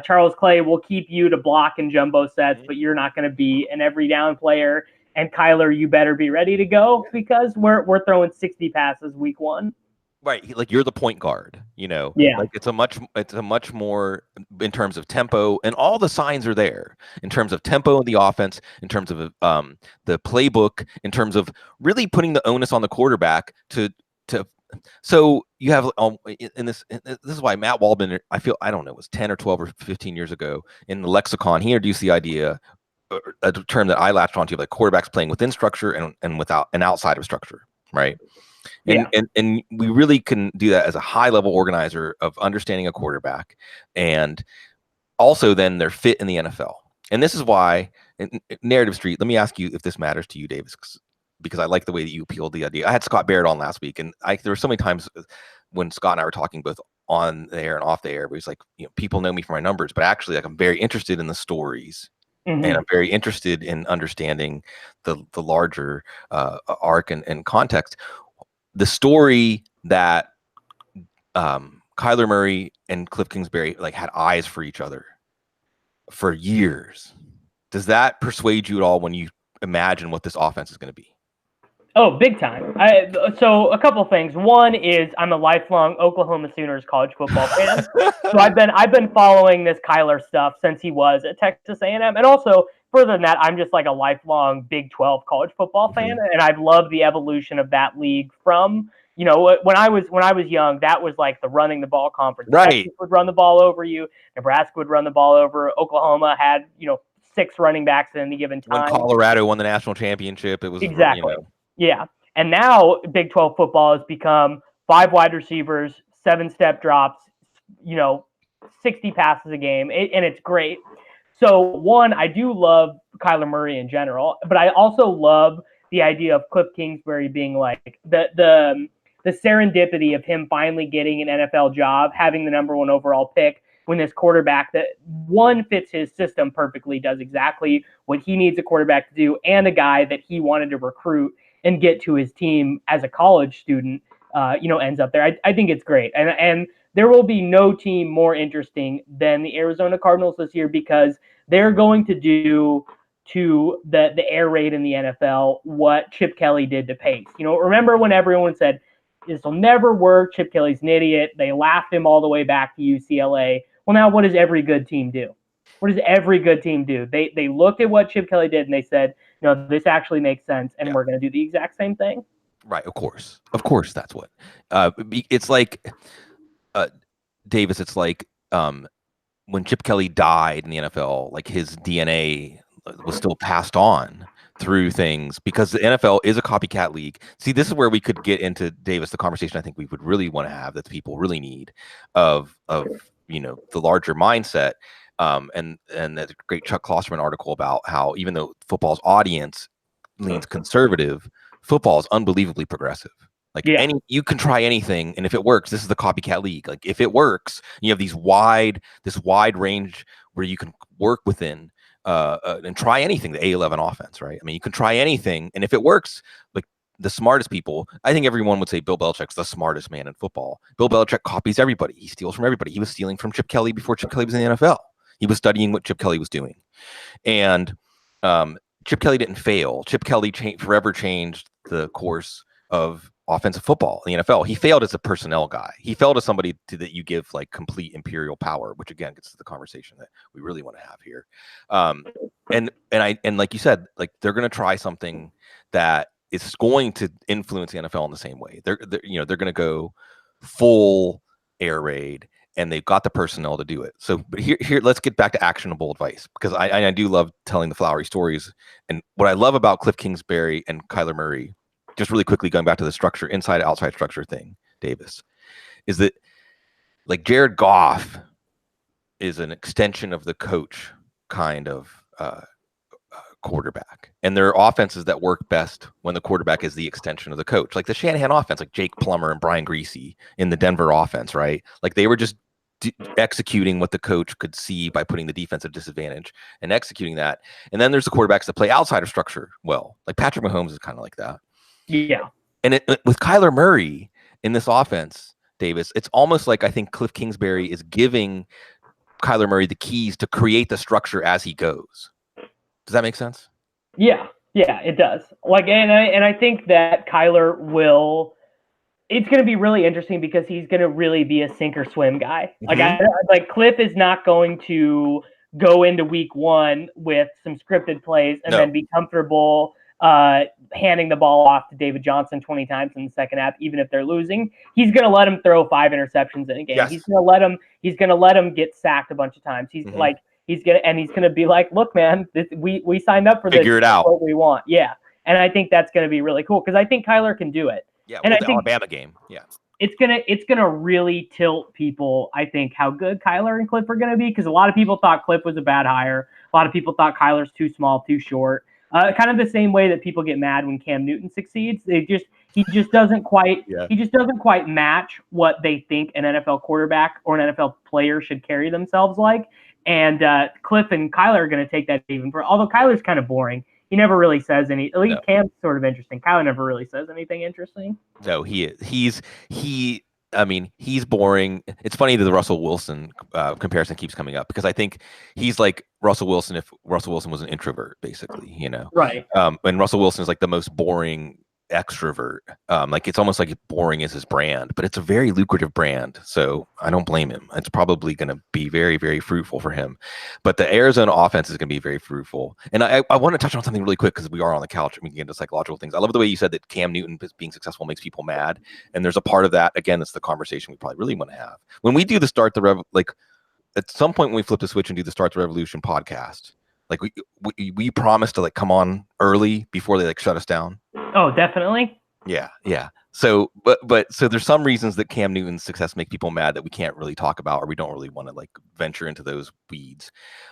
Charles Clay will keep you to block and jumbo sets, but you're not going to be an every down player. And Kyler, you better be ready to go because we're throwing 60 passes week 1. Right, like you're the point guard, you know. Yeah. Like it's a much more in terms of tempo, and all the signs are there in terms of tempo in the offense, in terms of the playbook, in terms of really putting the onus on the quarterback to. So you have in this is why Matt Waldman, I don't know, it was 10 or 12 or 15 years ago in the lexicon, he introduced the idea, a term that I latched onto, like quarterbacks playing within structure and without and outside of structure, right? And we really can do that as a high level organizer of understanding a quarterback and also then their fit in the NFL. And this is why in Narrative Street, let me ask you if this matters to you, Davis, because I like the way that you appealed the idea. I had Scott Barrett on last week, and there were so many times when Scott and I were talking both on the air and off the air, where he's like, people know me for my numbers, but actually like I'm very interested in the stories. Mm-hmm. And I'm very interested in understanding the larger arc and context. The story that Kyler Murray and Cliff Kingsbury like had eyes for each other for years. Does that persuade you at all when you imagine what this offense is going to be? Oh, big time. So a couple things. One is I'm a lifelong Oklahoma Sooners college football fan. So I've been following this Kyler stuff since he was at Texas A&M, and also further than that, I'm just like a lifelong Big 12 college football fan, and I've loved the evolution of that league from, when I was young, that was like the running the ball conference. Right. Texas would run the ball over you. Nebraska would run the ball over. Oklahoma had, 6 running backs at any given time. When Colorado won the national championship, it was exactly. Yeah. And now Big 12 football has become 5 wide receivers, 7-step drops, 60 passes a game, and it's great. So one, I do love Kyler Murray in general, but I also love the idea of Cliff Kingsbury being like the serendipity of him finally getting an NFL job, having the number 1 overall pick, when this quarterback that one fits his system perfectly, does exactly what he needs a quarterback to do, and a guy that he wanted to recruit and get to his team as a college student, ends up there. I think it's great. And there will be no team more interesting than the Arizona Cardinals this year, because they're going to do to the air raid in the NFL what Chip Kelly did to Pace. Remember when everyone said, this will never work, Chip Kelly's an idiot. They laughed him all the way back to UCLA. Well, now what does every good team do? What does every good team do? They looked at what Chip Kelly did and they said, no, this actually makes sense, and we're going to do the exact same thing. Right, of course, that's what. It's like, Davis. It's like when Chip Kelly died in the NFL, like his DNA was still passed on through things, because the NFL is a copycat league. See, this is where we could get into, Davis, the conversation I think we would really want to have, that the people really need, of the larger mindset. And that great Chuck Klosterman article about how even though football's audience leans conservative, football is unbelievably progressive. Like you can try anything, and if it works, this is the copycat league. Like if it works, you have this wide range where you can work within and try anything. The A11 offense, right? I mean, you can try anything, and if it works, like the smartest people, I think everyone would say Bill Belichick's the smartest man in football. Bill Belichick copies everybody. He steals from everybody. He was stealing from Chip Kelly before Chip Kelly was in the NFL. He was studying what Chip Kelly was doing. And Chip Kelly didn't fail. Chip Kelly forever changed the course of offensive football in the NFL. He failed as a personnel guy. He failed as somebody that you give like complete imperial power, which again gets to the conversation that we really want to have here. And like you said, like they're going to try something that is going to influence the NFL in the same way. They're going to go full air raid, and they've got the personnel to do it. So, but here, let's get back to actionable advice, because I do love telling the flowery stories. And what I love about Cliff Kingsbury and Kyler Murray just really quickly going back to the structure, inside outside structure thing, Davis, is that like Jared Goff is an extension of the coach kind of quarterback, and there are offenses that work best when the quarterback is the extension of the coach, like the Shanahan offense, like Jake Plummer and Brian Greasy in the Denver offense, right? Like they were just executing what the coach could see by putting the defensive disadvantage and executing that. And then there's the quarterbacks that play outside of structure well, like Patrick Mahomes is kind of like that. Yeah. And with Kyler Murray in this offense, Davis, it's almost like I think Cliff Kingsbury is giving Kyler Murray the keys to create the structure as he goes. Does that make sense? Yeah, it does. Like, and I think that Kyler will. It's going to be really interesting because he's going to really be a sink or swim guy. Like Cliff is not going to go into week one with some scripted plays and then be comfortable handing the ball off to David Johnson 20 times in the second half, even if they're losing. He's going to let him throw 5 interceptions in a game. Yes. He's going to let him get sacked a bunch of times. He's gonna be like, look, man, we signed up for this. Figure it out. What we want. Yeah. And I think that's going to be really cool because I think Kyler can do it. Yeah, and I think the Alabama game. Yeah. It's gonna really tilt people, I think, how good Kyler and Cliff are gonna be, because a lot of people thought Cliff was a bad hire. A lot of people thought Kyler's too small, too short. Kind of the same way that people get mad when Cam Newton succeeds. He just doesn't quite match what they think an NFL quarterback or an NFL player should carry themselves like. And Cliff and Kyler are going to take that even for. Although Kyler's kind of boring, he never really says any. At least Cam's sort of interesting. Kyler never really says anything interesting. No, he is. I mean, he's boring. It's funny that the Russell Wilson comparison keeps coming up because I think he's like Russell Wilson if Russell Wilson was an introvert, basically. Right. And Russell Wilson is like the most boring extrovert. Like it's almost like boring is his brand, but it's a very lucrative brand, so I don't blame him. It's probably going to be very, very fruitful for him. But the Arizona offense is going to be very fruitful. And I want to touch on something really quick because we are on the couch and we can get into psychological things. I love the way you said that Cam Newton being successful makes people mad, and there's a part of that. Again, it's the conversation we probably really want to have when we do the Start the Rev. Like at some point when we flip the switch and do the Start the Revolution podcast. Like we promised to like come on early before they like shut us down. Oh, definitely. Yeah. So, but so there's some reasons that Cam Newton's success make people mad that we can't really talk about, or we don't really want to like venture into those weeds.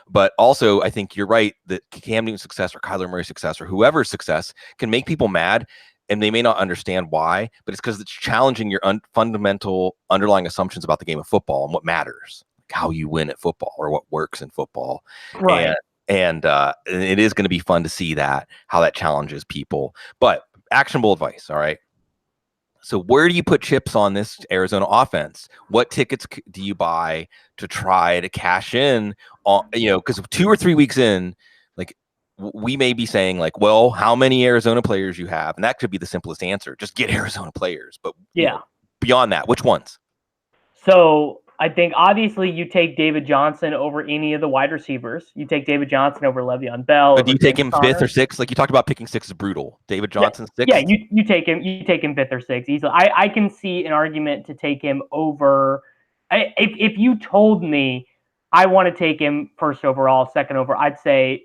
But also, I think you're right that Cam Newton's success or Kyler Murray's success or whoever's success can make people mad, and they may not understand why. But it's because it's challenging your fundamental underlying assumptions about the game of football and what matters, like how you win at football or what works in football. Right. And it is going to be fun to see how that challenges people. But actionable advice, all right? So where do you put chips on this Arizona offense? What tickets do you buy to try to cash in on, because 2 or 3 weeks in, like we may be saying like, well, how many Arizona players you have? And that could be the simplest answer. Just get Arizona players. But beyond that, which ones? So I think obviously you take David Johnson over any of the wide receivers. You take David Johnson over Le'Veon Bell. But do you take him 5th or 6th? Like you talked about picking 6 is brutal. David Johnson 6th? Yeah, you take him 5th or 6th easily. I can see an argument to take him over. If you told me I want to take him 1st overall, 2nd overall, I'd say,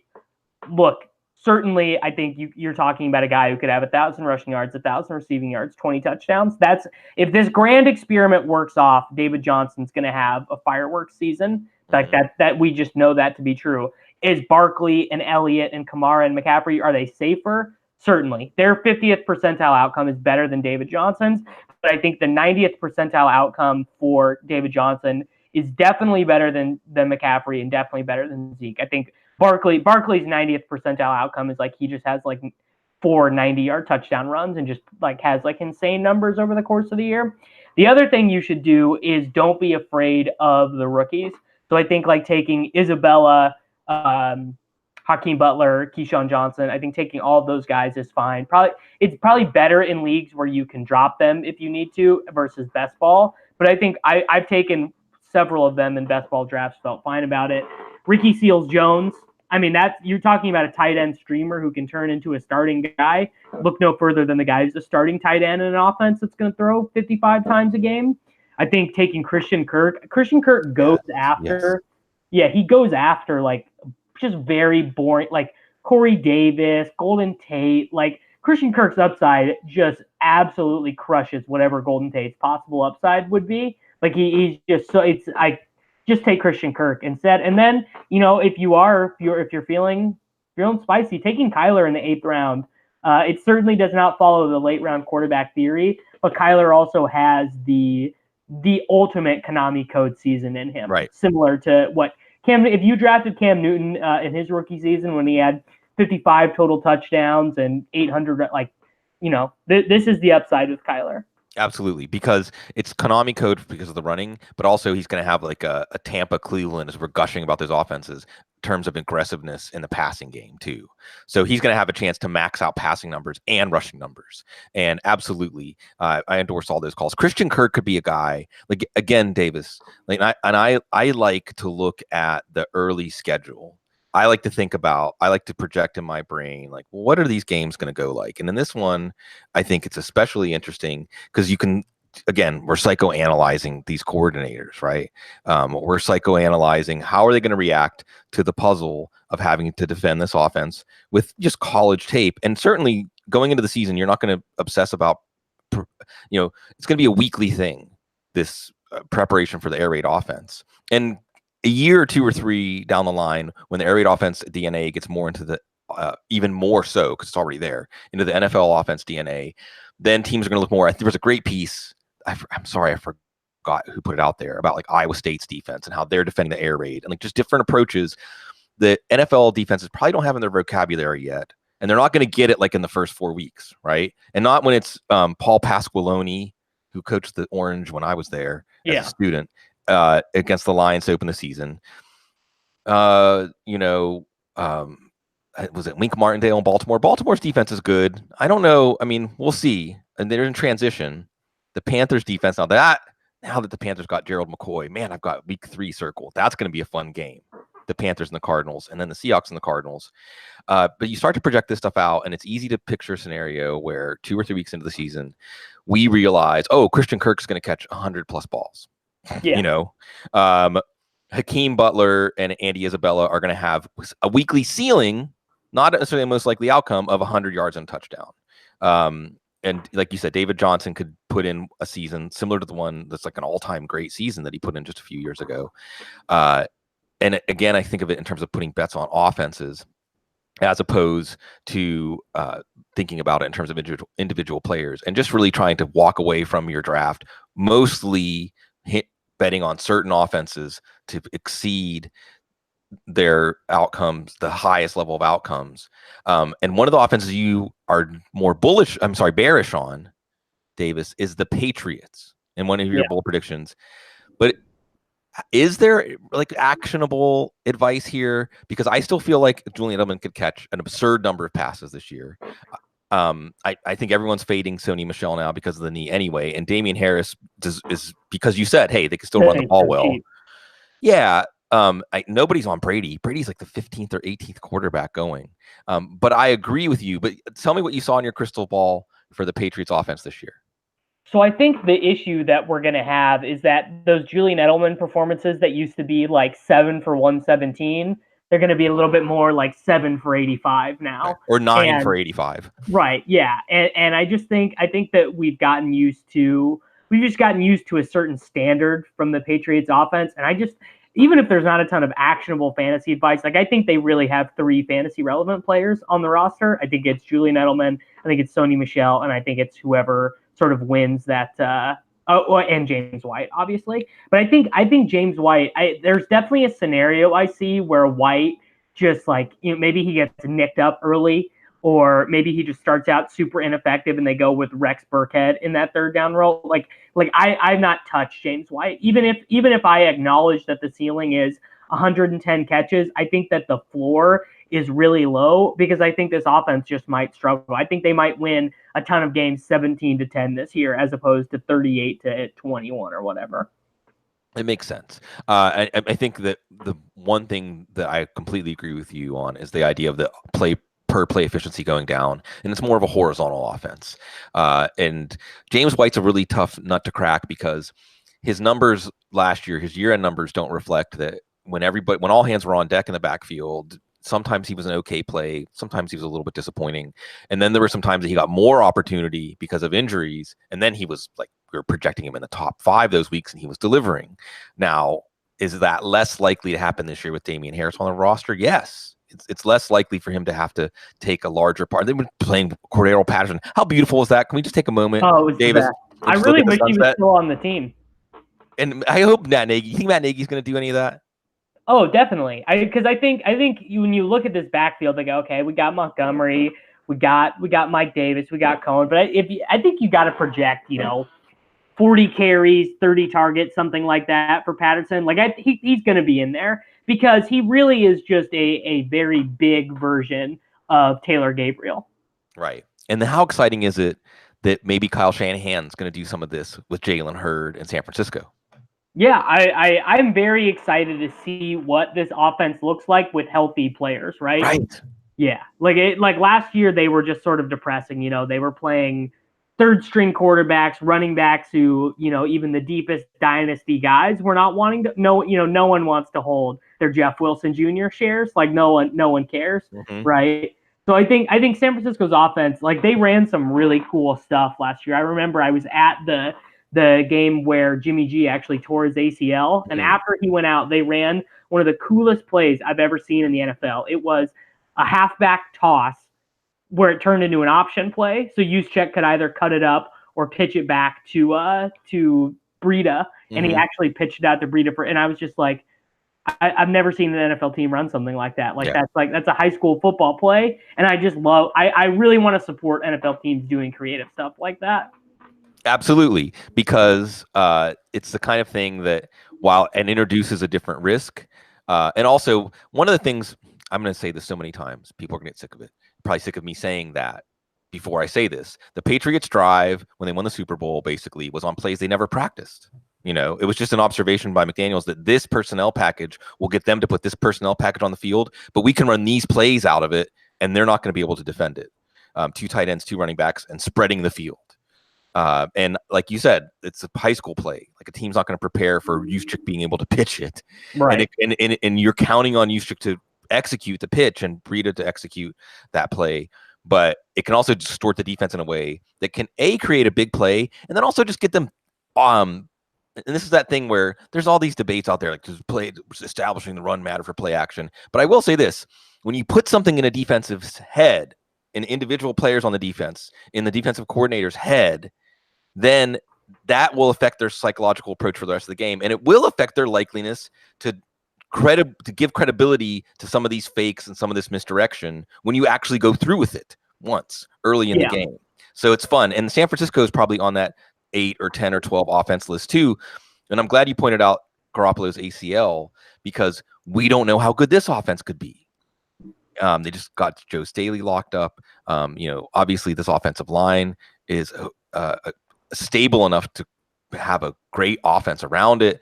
look, certainly I think you're talking about a guy who could have 1,000 rushing yards, 1,000 receiving yards, 20 touchdowns. That's if this grand experiment works off, David Johnson's going to have a fireworks season. Like that we just know that to be true. Is Barkley and Elliott and Kamara and McCaffrey, are they safer? Certainly. Their 50th percentile outcome is better than David Johnson's, but I think the 90th percentile outcome for David Johnson is definitely better than McCaffrey and definitely better than Zeke. I think Barkley's 90th percentile outcome is like he just has like 4 90-yard touchdown runs and just like has like insane numbers over the course of the year. The other thing you should do is don't be afraid of the rookies. So I think like taking Isabella, Hakeem Butler, Keyshawn Johnson, I think taking all of those guys is fine. It's probably better in leagues where you can drop them if you need to versus best ball. But I think I've taken several of them in best ball drafts, felt fine about it. Ricky Seals-Jones, I mean, you're talking about a tight end streamer who can turn into a starting guy. Look no further than the guy who's a starting tight end in an offense that's going to throw 55 times a game. I think taking Christian Kirk goes after. Yeah, he goes after like just very boring, like Corey Davis, Golden Tate. Like Christian Kirk's upside just absolutely crushes whatever Golden Tate's possible upside would be. Like he's just so I just take Christian Kirk instead. And then, if you're feeling spicy, taking Kyler in the 8th round, it certainly does not follow the late round quarterback theory, but Kyler also has the ultimate Konami code season in him, right? Similar to what if you drafted Cam Newton in his rookie season when he had 55 total touchdowns and 800, this is the upside with Kyler. Absolutely, because it's Konami code because of the running, but also he's going to have like a Tampa Cleveland, as we're gushing about those offenses, in terms of aggressiveness in the passing game too. So he's going to have a chance to max out passing numbers and rushing numbers. And absolutely, I endorse all those calls. Christian Kirk could be a guy, like, again, Davis, like, I like to look at the early schedule. I like to project in my brain, like, well, what are these games going to go like? And in this one, I think it's especially interesting because we're psychoanalyzing these coordinators, right? We're psychoanalyzing how are they going to react to the puzzle of having to defend this offense with just college tape. And certainly going into the season, you're not going to obsess about, it's going to be a weekly thing, this preparation for the air raid offense. And a year or 2 or 3 down the line, when the air raid offense DNA gets more into the even more so, because it's already there, into the NFL offense DNA, then teams are going to look more. There was a great piece. I'm sorry, I forgot who put it out there about like Iowa State's defense and how they're defending the air raid and like just different approaches that NFL defenses probably don't have in their vocabulary yet, and they're not going to get it like in the first 4 weeks, right? And not when it's Paul Pasqualoni, who coached the Orange when I was there as a student. Against the Lions to open the season. Was it Wink Martindale in Baltimore? Baltimore's defense is good. I don't know. I mean, we'll see. And they're in transition. The Panthers defense, now that the Panthers got Gerald McCoy, man, I've got week 3 circled. That's going to be a fun game. The Panthers and the Cardinals, and then the Seahawks and the Cardinals. But you start to project this stuff out, and it's easy to picture a scenario where 2 or 3 weeks into the season, we realize, Christian Kirk's going to catch 100 plus balls. Yeah. Hakeem Butler and Andy Isabella are going to have a weekly ceiling, not necessarily the most likely outcome, of 100 yards and a touchdown. And like you said, David Johnson could put in a season similar to the one that's like an all-time great season that he put in just a few years ago. And again, I think of it in terms of putting bets on offenses as opposed to thinking about it in terms of individual players, and just really trying to walk away from your draft mostly betting on certain offenses to exceed their outcomes, the highest level of outcomes. And one of the offenses you are bearish on, Davis, is the Patriots in one of your bold predictions. But is there like actionable advice here? Because I still feel like Julian Edelman could catch an absurd number of passes this year. I think everyone's fading Sony Michel now because of the knee anyway, and Damian Harris is because you said, hey, they can still run the ball well. Cheap. Yeah. Nobody's on Brady. Brady's like the 15th or 18th quarterback going. But I agree with you. But tell me what you saw in your crystal ball for the Patriots offense this year. So I think the issue that we're going to have is that those Julian Edelman performances that used to be like 7 for 117, they're going to be a little bit more like 7 for 85 now, or 9 for 85. Right. Yeah. And I think that we've just gotten used to a certain standard from the Patriots offense. And even if there's not a ton of actionable fantasy advice, like I think they really have 3 fantasy relevant players on the roster. I think it's Julian Edelman, I think it's Sony Michel, and I think it's whoever sort of wins that, and James White, obviously. But I think James White, there's definitely a scenario I see where White just maybe he gets nicked up early, or maybe he just starts out super ineffective and they go with Rex Burkhead in that 3rd down role. I've not touched James White. Even if I acknowledge that the ceiling is 110 catches, I think that the floor is really low because I think this offense just might struggle. I think they might win a ton of games 17-10 this year as opposed to 38-21 or whatever. It makes sense. I think that the one thing that I completely agree with you on is the idea of the per play efficiency going down, and it's more of a horizontal offense. And James White's a really tough nut to crack because his numbers last year, his year-end numbers don't reflect that when all hands were on deck in the backfield, Sometimes he was an okay play. Sometimes he was a little bit disappointing. And then there were some times that he got more opportunity because of injuries. And then he was like, we were projecting him in the top 5 those weeks and he was delivering. Now, is that less likely to happen this year with Damian Harris on the roster? Yes. It's less likely for him to have to take a larger part. They've been playing Cordero Patterson. How beautiful is that? Can we just take a moment, Oh, it was Davis? I really wish he was still on the team. And I hope Matt Nagy. You think Matt Nagy's going to do any of that? Oh, definitely. Because I think when you look at this backfield, they go, okay, we got Montgomery, we got Mike Davis, we got Cohen, but I think you got to project, 40 carries, 30 targets, something like that for Patterson. Like he's going to be in there because he really is just a very big version of Taylor Gabriel. Right. And then how exciting is it that maybe Kyle Shanahan's going to do some of this with Jalen Hurd in San Francisco? Yeah, I'm very excited to see what this offense looks like with healthy players, right? Right. Yeah. Like last year they were just sort of depressing, they were playing third string quarterbacks, running backs who, even the deepest dynasty guys were not wanting to no one wants to hold their Jeff Wilson Jr. shares. Like no one cares, right? So I think San Francisco's offense, like they ran some really cool stuff last year. I remember I was at the game where Jimmy G actually tore his ACL, and after he went out, they ran one of the coolest plays I've ever seen in the NFL. It was a halfback toss where it turned into an option play. So Juszczyk could either cut it up or pitch it back to Breida, and he actually pitched it out to Breida and I was just like, I've never seen an NFL team run something like that. That's a high school football play, and I just love. I really want to support NFL teams doing creative stuff like that. Absolutely, because it's the kind of thing that while it introduces a different risk, and also one of the things, I'm going to say this so many times, people are going to get sick of it. Probably sick of me saying that before I say this. The Patriots drive when they won the Super Bowl basically was on plays they never practiced. It was just an observation by McDaniels that this personnel package will get them to put this personnel package on the field, but we can run these plays out of it, and they're not going to be able to defend it. 2 tight ends, 2 running backs, and spreading the field. And like you said, it's a high school play. Like a team's not going to prepare for Juszczyk being able to pitch it. Right. And you're counting on Juszczyk to execute the pitch and Breida to execute that play. But it can also distort the defense in a way that can create a big play and then also just get them and this is that thing where there's all these debates out there, like does play establishing the run matter for play action. But I will say this, when you put something in a defensive's head, in individual players on the defense, in the defensive coordinator's head, then that will affect their psychological approach for the rest of the game. And it will affect their likeliness to give credibility to some of these fakes and some of this misdirection when you actually go through with it once early in the game. So it's fun. And San Francisco is probably on that 8 or 10 or 12 offense list too. And I'm glad you pointed out Garoppolo's ACL because we don't know how good this offense could be. They just got Joe Staley locked up. Obviously this offensive line is stable enough to have a great offense around it.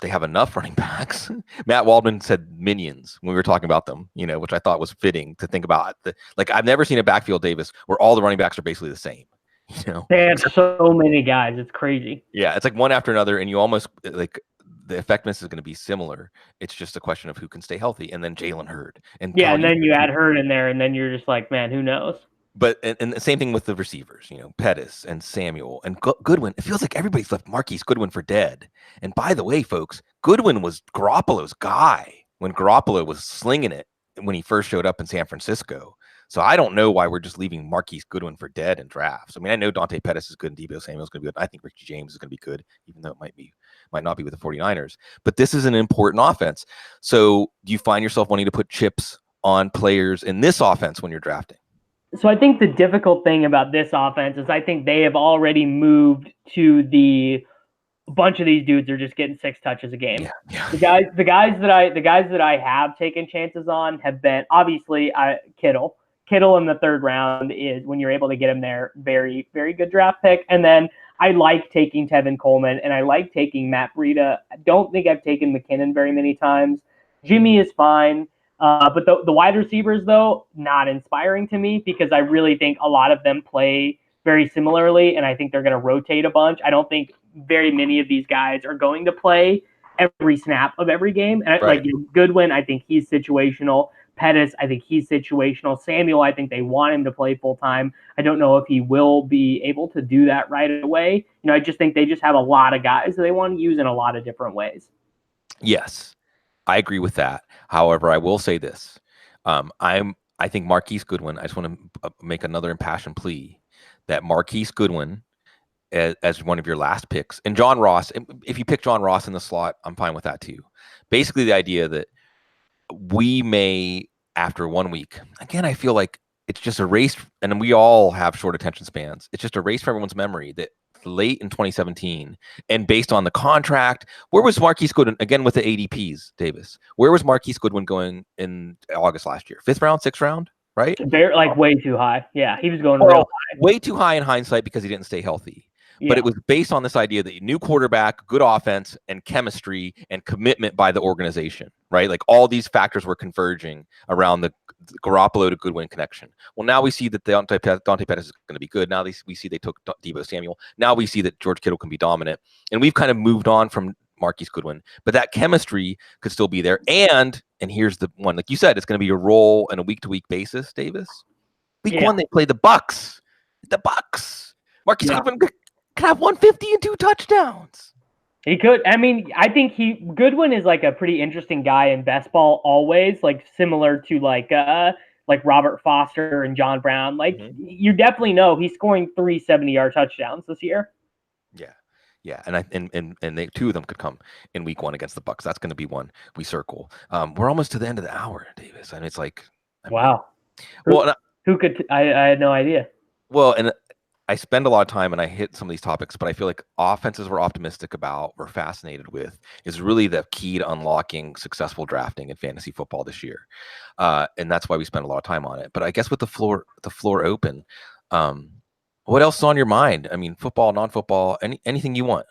They have enough running backs. Matt Waldman said minions when we were talking about them, which I thought was fitting to think about. I've never seen a backfield, Davis, where all the running backs are basically the same. They have so many guys. It's crazy. Yeah, it's like one after another, and you almost like the effectiveness is going to be similar. It's just a question of who can stay healthy, and then Jalen Hurd. And then you add Hurd in there, and then you're just like, man, who knows? But and the same thing with the receivers, Pettis and Samuel and Goodwin. It feels like everybody's left Marquise Goodwin for dead. And by the way, folks, Goodwin was Garoppolo's guy when Garoppolo was slinging it when he first showed up in San Francisco. So I don't know why we're just leaving Marquise Goodwin for dead in drafts. I mean, I know Dante Pettis is good and Deebo Samuel is going to be good. I think Richie James is going to be good, even though it might not be with the 49ers. But this is an important offense. So do you find yourself wanting to put chips on players in this offense when you're drafting? So I think the difficult thing about this offense is I think they have already moved to a bunch of these dudes are just getting 6 touches a game. Yeah. The guys that I have taken chances on have been obviously Kittle. Kittle in the 3rd round is when you're able to get him there, very, very good draft pick. And then I like taking Tevin Coleman and I like taking Matt Breida. I don't think I've taken McKinnon very many times. Jimmy is fine. But the wide receivers, though, not inspiring to me because I really think a lot of them play very similarly, and I think they're going to rotate a bunch. I don't think very many of these guys are going to play every snap of every game. And Goodwin, I think he's situational. Pettis, I think he's situational. Samuel, I think they want him to play full time. I don't know if he will be able to do that right away. I just think they just have a lot of guys that they want to use in a lot of different ways. Yes, I agree with that. However, I will say this. I think Marquise Goodwin, I just want to make another impassioned plea that Marquise Goodwin as one of your last picks, and John Ross, if you pick John Ross in the slot, I'm fine with that too. Basically, the idea that we may, after 1 week, again, I feel like it's just erased, and we all have short attention spans. It's just erased from everyone's memory that late in 2017, and based on the contract, where was Marquise Goodwin, again with the ADPs, Davis? Where was Marquise Goodwin going in August last year? 5th round, 6th round, right? Like way too high. Yeah, he was going real high. Way too high in hindsight because he didn't stay healthy. Yeah. But it was based on this idea that new quarterback, good offense, and chemistry and commitment by the organization, right? Like all these factors were converging around the Garoppolo to Goodwin connection. Well, now we see that Dante Pettis is going to be good. Now we see they took Deebo Samuel. Now we see that George Kittle can be dominant. And we've kind of moved on from Marquise Goodwin. But that chemistry could still be there. And here's the one, like you said, it's going to be a role on a week-to-week basis, Davis. Week 1, they play the Bucks. Marquise Goodwin could have 150 and 2 touchdowns. He could. I mean, I think Goodwin is like a pretty interesting guy in best ball always, like similar to like Robert Foster and John Brown. Like you definitely know he's scoring 3 70-yard touchdowns this year. Yeah, and they 2 of them could come in week 1 against the Bucks. That's going to be one we circle. We're almost to the end of the hour, Davis, and it's like, wow. Who could? I had no idea. Well, and I spend a lot of time and I hit some of these topics, but I feel like offenses we're optimistic about, we're fascinated with, is really the key to unlocking successful drafting in fantasy football this year. And that's why we spend a lot of time on it. But I guess with the floor open, what else is on your mind? I mean, football, non-football, anything you want.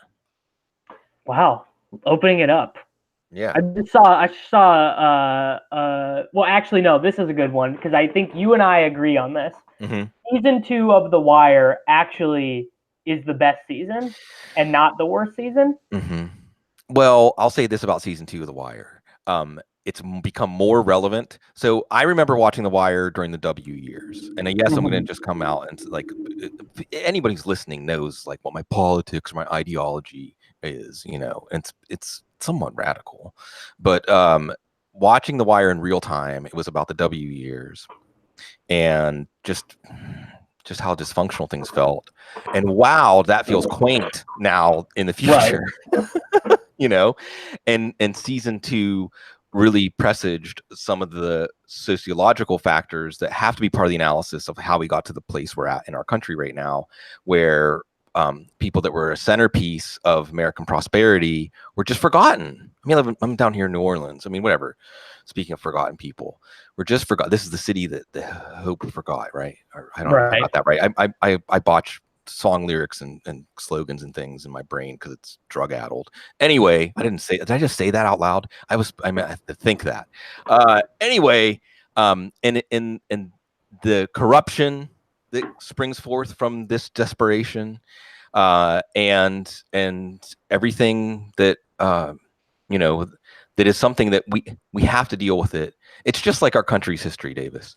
Wow. Opening it up. Yeah. I saw well, actually, no, this is a good one because I think you and I agree on this. Season 2 of The Wire actually is the best season and not the worst season. Well, I'll say this about season 2 of The Wire. It's become more relevant. So I remember watching The Wire during the W years. And I guess I'm going to just come out and like, anybody who's listening knows like what my politics or my ideology is, and it's somewhat radical. But watching The Wire in real time, it was about the W years. And just how dysfunctional things felt, and wow, that feels quaint now in the future, right. And season 2 really presaged some of the sociological factors that have to be part of the analysis of how we got to the place we're at in our country right now, where people that were a centerpiece of American prosperity were just forgotten. I mean, I'm down here in New Orleans. I mean, whatever. Speaking of forgotten people, we're just forgot. This is the city that the Hope forgot, right? Or I don't know if I got that right. I botch song lyrics and slogans and things in my brain because it's drug addled. Anyway, did I just say that out loud? I meant to think that. Anyway, and the corruption that springs forth from this desperation, and everything that that is something that we have to deal with it. It's just like our country's history, Davis.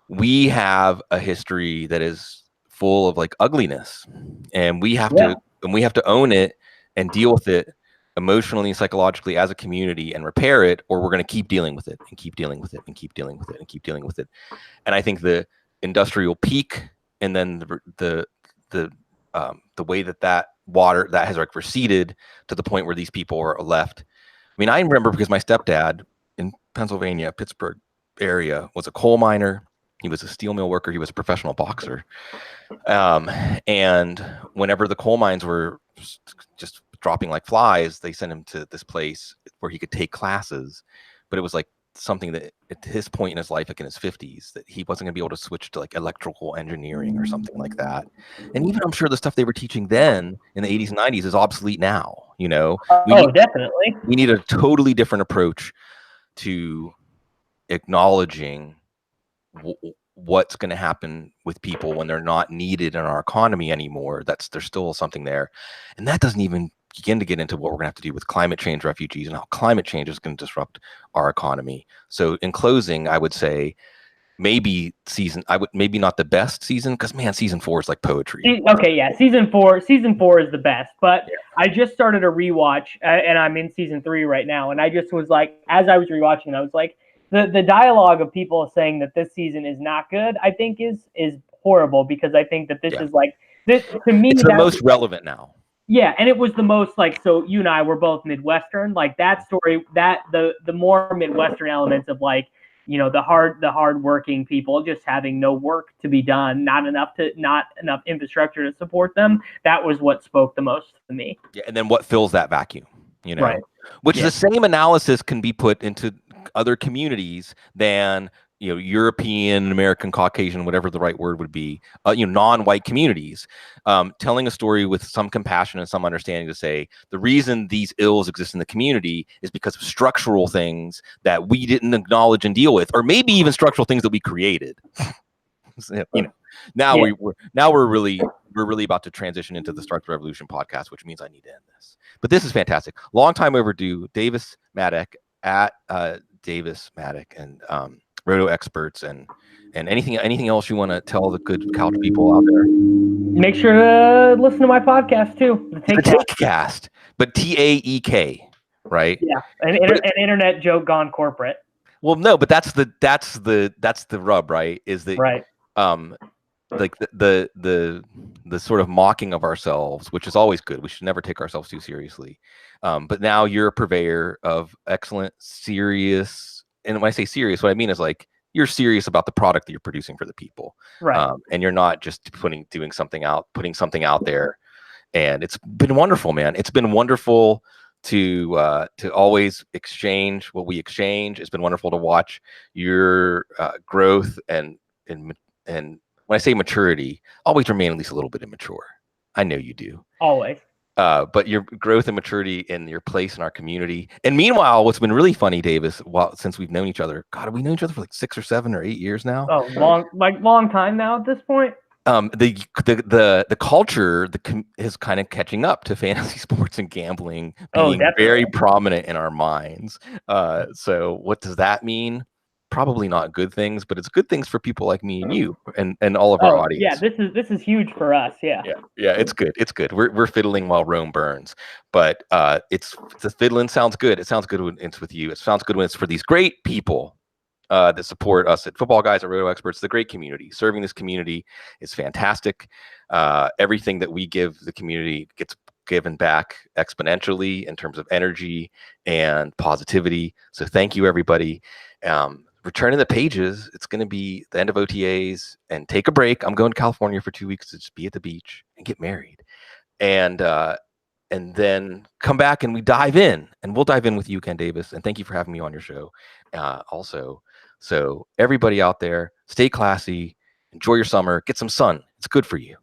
We have a history that is full of like ugliness, and we have to own it and deal with it emotionally and psychologically as a community and repair it, or we're going to keep dealing with it and keep dealing with it and keep dealing with it and keep dealing with it. And I think the industrial peak, and then the way that water that has like receded to the point where these people are left. I mean, I remember because my stepdad in Pennsylvania, Pittsburgh area, was a coal miner. He was a steel mill worker. He was a professional boxer. And whenever the coal mines were just dropping like flies, they sent him to this place where he could take classes. But it was like something that at his point in his life, like in his 50s, that he wasn't going to be able to switch to like electrical engineering or something like that. And even I'm sure the stuff they were teaching then in the 80s and 90s is obsolete now. Definitely. We need a totally different approach to acknowledging what's going to happen with people when they're not needed in our economy anymore. There's still something there, and that doesn't even begin to get into what we're going to have to do with climate change refugees and how climate change is going to disrupt our economy. So in closing, I would say maybe not the best season, because man, season 4 is like poetry. Okay, yeah, season four is the best. But I just started a rewatch, and I'm in season 3 right now. And I just was like, as I was rewatching, I was like, the dialogue of people saying that this season is not good, I think is horrible, because I think that this is like this to me. It's the most relevant now. Yeah, and it was the most like, so you and I were both Midwestern, like that story, that the more Midwestern elements of like, you know, the hard working people just having no work to be done, not enough infrastructure to support them. That was what spoke the most to me. Yeah, and then what fills that vacuum, you know, right. Which the same analysis can be put into other communities than, you know, European, American, Caucasian, whatever the right word would be, you know, non-white communities, telling a story with some compassion and some understanding to say the reason these ills exist in the community is because of structural things that we didn't acknowledge and deal with, or maybe even structural things that we created. You know, now we're really about to transition into the Start the Revolution podcast, which means I need to end this. But this is fantastic. Long time overdue. Davis Mattek at Davis Mattek and RotoExperts, and anything else you want to tell the good couch people out there? Make sure to listen to my podcast too, the Takecast, but TAEK, right? Yeah, an internet joke gone corporate. Well, no, but that's the rub, right? Is that right? Like the sort of mocking of ourselves, which is always good. We should never take ourselves too seriously. But now you're a purveyor of excellent, serious. And when I say serious, what I mean is like you're serious about the product that you're producing for the people, right? And you're not just putting something out there. And it's been wonderful, man. It's been wonderful to always exchange what we exchange. It's been wonderful to watch your growth and when I say maturity, always remain at least a little bit immature. I know you do. Always. But your growth and maturity in your place in our community. And meanwhile, what's been really funny, Davis, since we've known each other, God, have we known each other for like 6 or 7 or 8 years now? Oh, long time now at this point. The culture is kind of catching up to fantasy sports and gambling being very prominent in our minds. So what does that mean? Probably not good things, but it's good things for people like me and you and all of our audience. Yeah, this is huge for us. Yeah, it's good. It's good. We're fiddling while Rome burns, but the fiddling sounds good. It sounds good when it's with you. It sounds good when it's for these great people that support us at Footballguys, at RotoExperts. The great community. Serving this community is fantastic. Everything that we give the community gets given back exponentially in terms of energy and positivity. So thank you, everybody. Returning the pages, it's going to be the end of OTAs, and take a break. I'm going to California for 2 weeks to just be at the beach and get married, and then come back and we dive in, and we'll dive in with you, Ken Davis. And thank you for having me on your show. Also, so everybody out there, stay classy, enjoy your summer, get some sun. It's good for you.